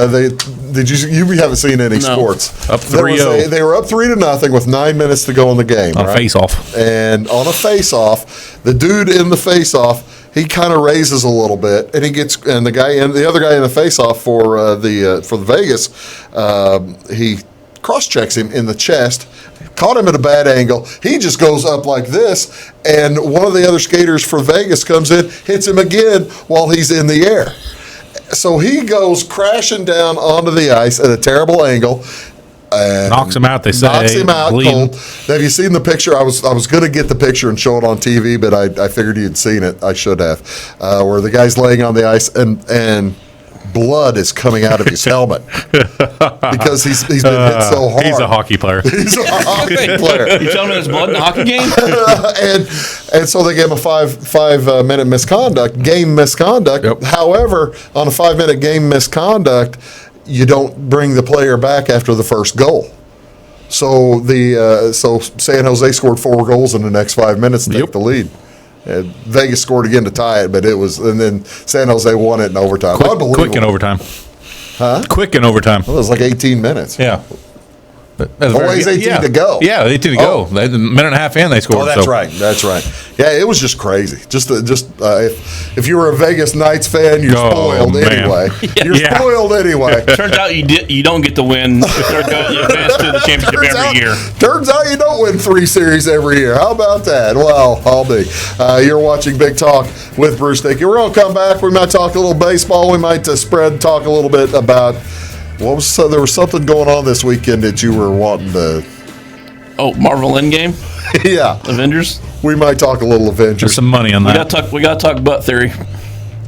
haven't seen any sports. Up 3-0. They were up 3-0 with 9 minutes to go in the game. On a face-off. And on a face-off, the dude in the face-off, he kind of raises a little bit, and the other guy in the face-off for the Vegas, he cross-checks him in the chest, caught him at a bad angle. He just goes up like this, and one of the other skaters for Vegas comes in, hits him again while he's in the air. So he goes crashing down onto the ice at a terrible angle. And knocks him out, they say. Knocks him out bleeding. cold. Have you seen the picture? I was going to get the picture and show it on TV, but I figured you'd seen it. I should have. Where the guy's laying on the ice and blood is coming out of his helmet because he's been hit so hard. He's a hockey player. He's a hockey player. You telling me there's blood in the hockey game? and so they gave him a five minute game misconduct. Yep. However, on a 5 minute game misconduct, you don't bring the player back after the first goal. So so San Jose scored 4 goals in the next 5 minutes and take the lead. Vegas scored again to tie it, and then San Jose won it in overtime. Quick in overtime. Huh? Quick in overtime. Well, it was like 18 minutes. Yeah. Always 18 to go. Yeah, 18 to go. They had a minute and a half in, they scored. Oh, that's right. That's right. Yeah, it was just crazy. If you were a Vegas Knights fan, you're spoiled anyway. You're spoiled anyway. Turns out you don't get to win. You advance to the championship every year. Turns out you don't win 3 series every year. How about that? Well, I'll be. You're watching Big Talk with Bruce Dickey. We're going to come back. We might talk a little baseball. We might talk a little bit about there was something going on this weekend that you were wanting to. Oh, Marvel Endgame? Yeah. Avengers? We might talk a little Avengers. There's some money on that. We got to talk butt theory.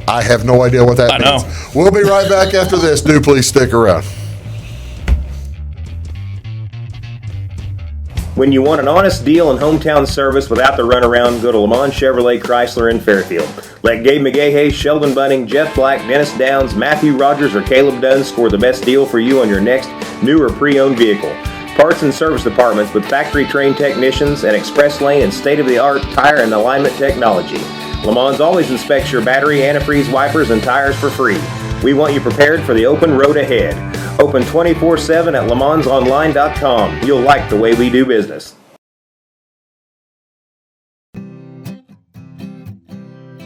I have no idea what that means. know. We'll be right back after this. Do please stick around. When you want an honest deal and hometown service without the runaround, go to Le Mans Chevrolet Chrysler in Fairfield. Let Gabe McGahey, Sheldon Bunning, Jeff Black, Dennis Downs, Matthew Rogers, or Caleb Dunn score the best deal for you on your next new or pre-owned vehicle. Parts and service departments with factory-trained technicians and express lane and state-of-the-art tire and alignment technology. Le Mans always inspects your battery, antifreeze, wipers, and tires for free. We want you prepared for the open road ahead. Open 24/7 at lemansonline.com. You'll like the way we do business.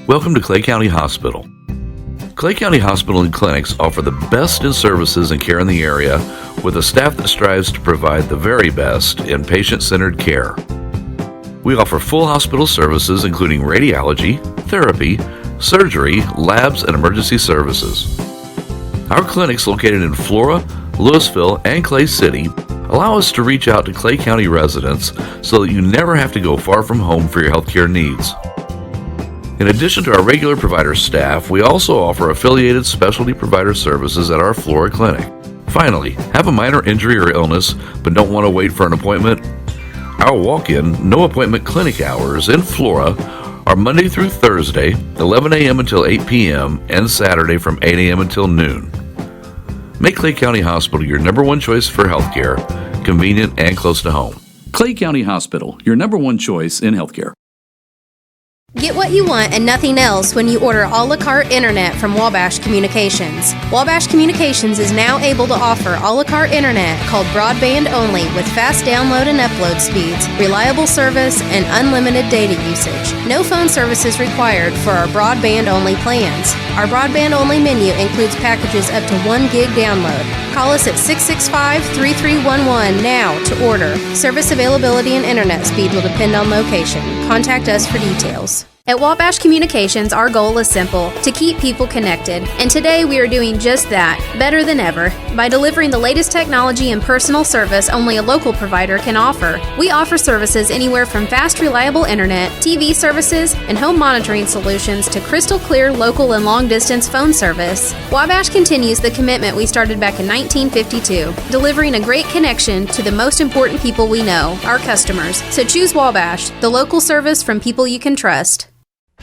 Welcome to Clay County Hospital. Clay County Hospital and Clinics offer the best in services and care in the area with a staff that strives to provide the very best in patient-centered care. We offer full hospital services including radiology, therapy, surgery, labs, and emergency services. Our clinics located in Flora, Louisville, and Clay City allow us to reach out to Clay County residents so that you never have to go far from home for your healthcare needs. In addition to our regular provider staff, we also offer affiliated specialty provider services at our Flora clinic. Finally, have a minor injury or illness but don't want to wait for an appointment? Our walk-in, no appointment clinic hours in Flora are Monday through Thursday, 11 a.m. until 8 p.m., and Saturday from 8 a.m. until noon. Make Clay County Hospital your number one choice for healthcare, convenient and close to home. Clay County Hospital, your number one choice in healthcare. Get what you want and nothing else when you order a la carte internet from Wabash Communications. Wabash Communications is now able to offer a la carte internet called broadband only with fast download and upload speeds, reliable service, and unlimited data usage. No phone service is required for our broadband only plans. Our broadband only menu includes packages up to 1 gig download. Call us at 665-3311 now to order. Service availability and internet speed will depend on location. Contact us for details. At Wabash Communications, our goal is simple, to keep people connected. And today we are doing just that, better than ever, by delivering the latest technology and personal service only a local provider can offer. We offer services anywhere from fast, reliable internet, TV services, and home monitoring solutions to crystal clear local and long-distance phone service. Wabash continues the commitment we started back in 1952, delivering a great connection to the most important people we know, our customers. So choose Wabash, the local service from people you can trust.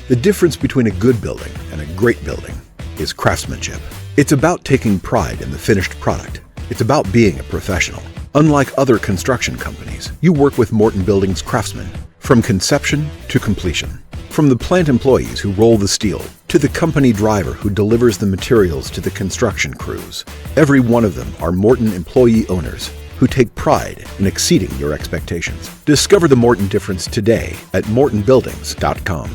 The difference between a good building and a great building is craftsmanship. It's about taking pride in the finished product. It's about being a professional. Unlike other construction companies, you work with Morton Building's craftsmen, from conception to completion. From the plant employees who roll the steel, to the company driver who delivers the materials to the construction crews. Every one of them are Morton employee owners who take pride in exceeding your expectations. Discover the Morton difference today at mortonbuildings.com.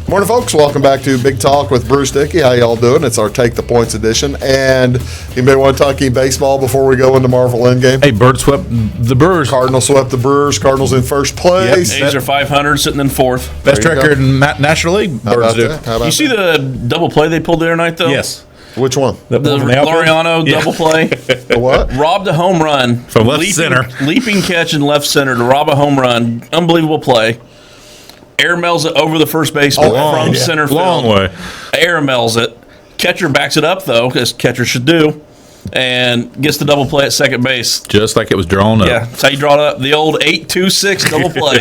Morning, folks. Welcome back to Big Talk with Bruce Dickey. How y'all doing? It's our Take the Points edition. And anybody want to talk baseball before we go into Marvel Endgame? Hey, Bird swept the Brewers. Cardinals swept the Brewers. Cardinals in first place. A's are 500, sitting in fourth. Best record in National League. Birds do. You see the double play they pulled the other night, though? Yes. Which one? The Laureano double play. The what? Robbed a home run. From left center. Leaping catch in left center to rob a home run. Unbelievable play. Air mails it over the first baseman from center field. Long way. Air mails it. Catcher backs it up, though, as catcher should do, and gets the double play at second base. Just like it was drawn up. Yeah, that's how you draw it up. The old 8-2-6 double play.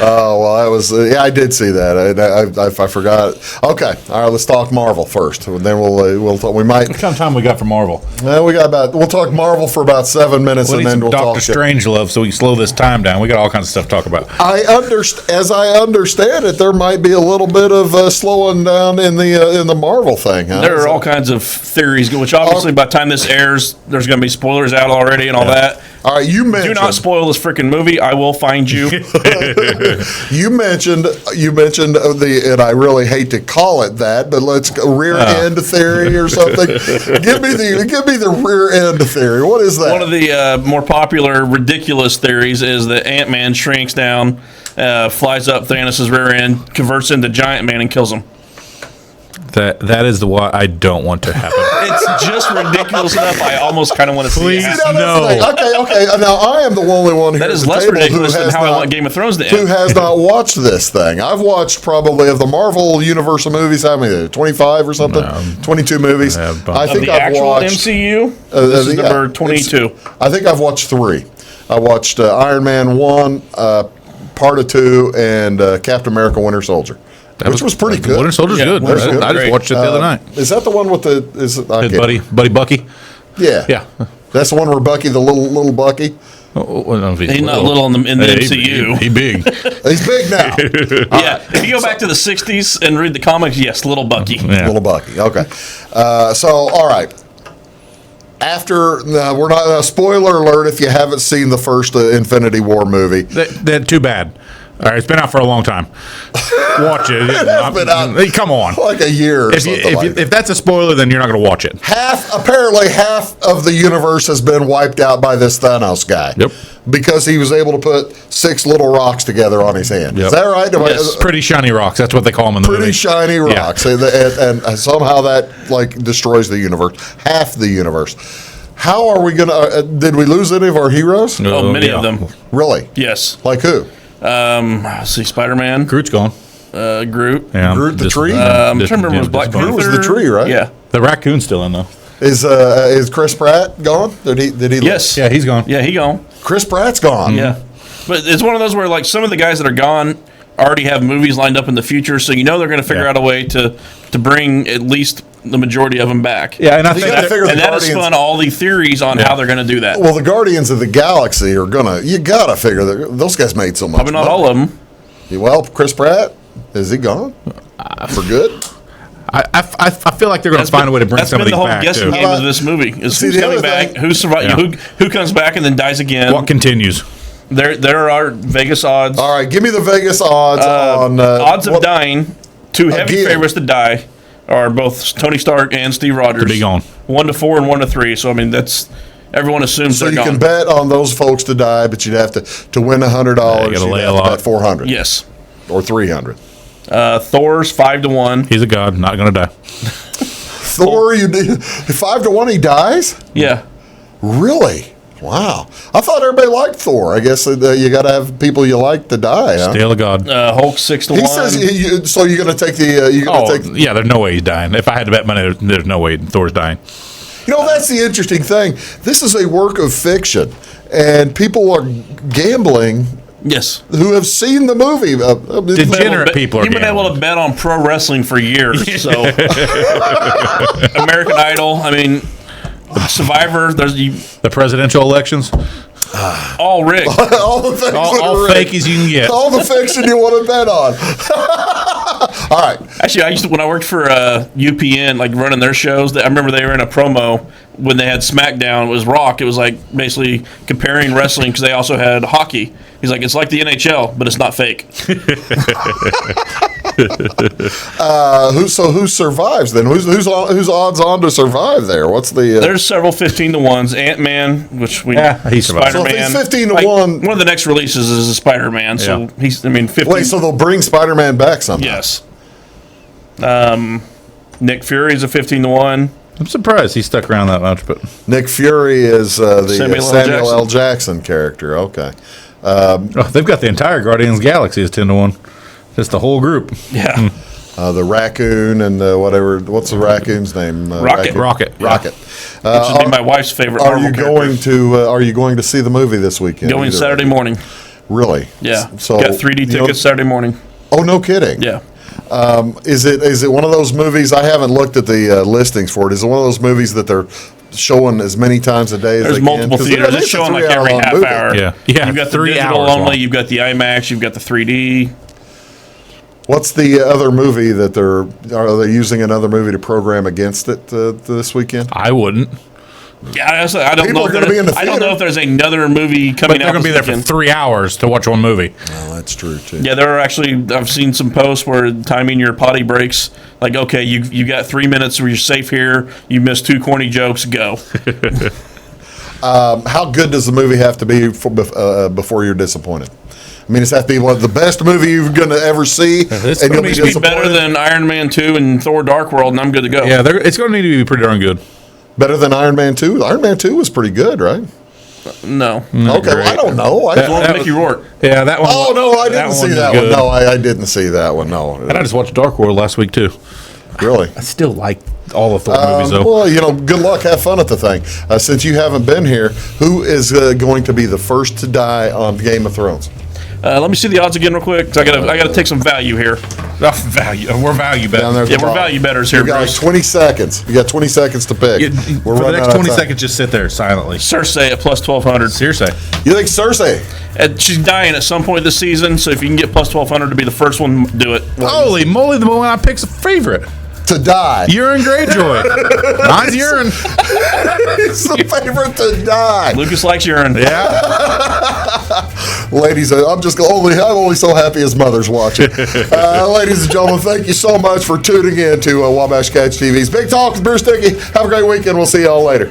Oh, well, that was, I did see that. I forgot. Okay, all right, let's talk Marvel first. And then we'll talk, we might. What kind of time we got for Marvel? We'll talk Marvel for about 7 minutes, and then we'll talk Doctor Strangelove, so we can slow this time down. We got all kinds of stuff to talk about. As I understand it, there might be a little bit of slowing down in the Marvel thing. Huh? There are all kinds of theories, which obviously by the time this airs, there's going to be spoilers out already and all that. All right, you mentioned. Do not spoil this freaking movie. I will find you. You mentioned and I really hate to call it that, but let's go rear end theory or something. Give me the rear end theory. What is that? One of the more popular, ridiculous theories is that Ant-Man shrinks down, flies up Thanos' rear end, converts into Giant Man, and kills him. That is the what I don't want to happen. It's just ridiculous enough. I almost kind of want to see it. No. Okay. Now I am the only one here. That is less ridiculous than how I want Game of Thrones to end. Who has not watched this thing? I've watched probably of the Marvel Universal movies. How many? 25 or something? 22 movies. I think I've watched MCU. This is number 22. I think I've watched 3. I watched Iron Man 1, part of 2, and Captain America: Winter Soldier. Which was pretty good. Winter Soldier's good. I just watched it the other night. Is that the one with his buddy Bucky? Yeah. That's the one where Bucky, the little Bucky. He's not little in the MCU. He's big. He's big now. If you go back to the 60s and read the comics, yes, little Bucky. Yeah. Little Bucky. Okay. All right. After we're not spoiler alert if you haven't seen the first Infinity War movie. That too bad. All right, it's been out for a long time. Watch it. It has been out come on. Like a year or something if that's a spoiler, then you're not going to watch it. Apparently half of the universe has been wiped out by this Thanos guy. Yep. Because he was able to put 6 little rocks together on his hand. Yep. Is that right? Yes. Pretty shiny rocks. That's what they call them in the movie. Pretty shiny rocks. Yeah. And somehow that destroys the universe. Half the universe. How are we going to... did we lose any of our heroes? Many of them. Really? Yes. Like who? Let's see, Spider-Man. Groot's gone. Groot. Yeah, Groot the tree? I'm trying to remember. Was Black Panther? Groot was the tree, right? Yeah. The raccoon's still in, though. Is Chris Pratt gone? Did he? Yes. Yeah, he's gone. Yeah, he gone. Chris Pratt's gone. Yeah. But it's one of those where, like, some of the guys that are gone already have movies lined up in the future, so you know they're going to figure out a way to bring at least the majority of them back. Yeah, and I think that has spun all the theories on how they're going to do that. Well, the Guardians of the Galaxy are you got to figure that those guys made so much Probably not money. all of them. Well, Chris Pratt, is he gone for good? I feel like they're going to find a way to bring some of these back. That's been the whole guessing game of this movie. Is who's coming back, who survives, who comes back and then dies again. What continues? There are Vegas odds. All right, give me the Vegas odds on odds of dying. Two heavy favorites to die are both Tony Stark and Steve Rogers. To be gone. 1-4 and 1-3. So I mean that's everyone assumes they're gone. So you can bet on those folks to die, but you'd have to win $100. You You'd have to bet 400. Yes. Or 300. Thor's 5-1. He's a god, not going to die. Thor, 5-1, he dies? Yeah. Really? Wow. I thought everybody liked Thor. I guess you got to have people you like to die. Huh? Still a god. Hulk 6-1. He says. So you're going to take the? Yeah. There's no way he's dying. If I had to bet money, there's no way Thor's dying. You know, that's the interesting thing. This is a work of fiction, and people are gambling. Yes. Who have seen the movie? Degenerate people are You've been able to bet on pro wrestling for years. So American Idol. I mean. Survivor, the presidential elections, all rigged, all the things all fake as you can get, all the fiction you want to bet on. All right. Actually, when I worked for UPN, like running their shows, I remember they were in a promo when they had SmackDown. It was Rock. It was like basically comparing wrestling because they also had hockey. He's like, it's like the NHL, but it's not fake. Who survives then? Who's odds on to survive there? What's the? There's several 15-1s. Ant-Man, which he survives. Spider-Man. So if he's 15-1, one of the next releases is a Spider-Man. So he's 15. Wait, so they'll bring Spider-Man back somehow? Yes. Nick Fury is a 15-1. I'm surprised he stuck around that much, but Nick Fury is the Samuel L. Jackson character. Okay. They've got the entire Guardians Galaxy as 10-1. Just the whole group. Yeah. The raccoon and whatever. What's the raccoon's name? Rocket. Rocket. Which would be my wife's favorite Marvel character. Are you going to see the movie this weekend? Going Saturday morning. Really? Yeah. So got 3D tickets Saturday morning. Oh, no kidding. Yeah. Is it one of those movies? I haven't looked at the listings for it. Is it one of those movies that they're showing as many times a day as There's they multiple can? theaters. It's showing like every half movie. hour. Yeah. You've got the 3 digital hours only. long. You've got the IMAX. You've got the 3D. What's the other movie that are they using another movie to program against it this weekend? I wouldn't. Yeah, I don't know. I don't know if there's another movie coming out. They're going to be there for 3 hours to watch one movie. Well, that's true too. Yeah, there are actually. I've seen some posts where timing your potty breaks. Like, okay, you got 3 minutes where you're safe here. You missed 2 corny jokes. Go. How good does the movie have to be before you're disappointed? I mean, it's have to be one of the best movie you're going to ever see, It's and you'll going be to be disappointed. better than Iron Man 2 and Thor: Dark World, and I'm good to go. Yeah, it's going to need to be pretty darn good. Better than Iron Man 2? Iron Man 2 was pretty good, right? No. Okay, well, I don't know. That one with Mickey Rourke. Yeah, that one. Oh, no, I didn't see that one. No, I didn't see that one, no. And I just watched Dark World last week, too. Really? I still like all the Thor movies, though. Well, good luck. Have fun at the thing. Since you haven't been here, who is going to be the first to die on Game of Thrones? Let me see the odds again real quick. 'Cause I gotta take some value here. Value. We're value betters. Yeah, we're value betters here, You got like Bruce. 20 seconds. You got 20 seconds to pick. For the next 20 seconds, just sit there silently. Cersei at plus 1,200. Cersei. You think Cersei? She's dying at some point this season, so if you can get plus 1,200 to be the first one, do it. Holy moly, the one I pick's a favorite. To die. Urine Greyjoy. Mine's urine. It's the favorite to die. Lucas likes urine. Yeah. Ladies, I'm only so happy his mother's watching. Ladies and gentlemen, thank you so much for tuning in to Wabash Catch TV's Big Talk with Bruce Dickey. Have a great weekend. We'll see y'all later.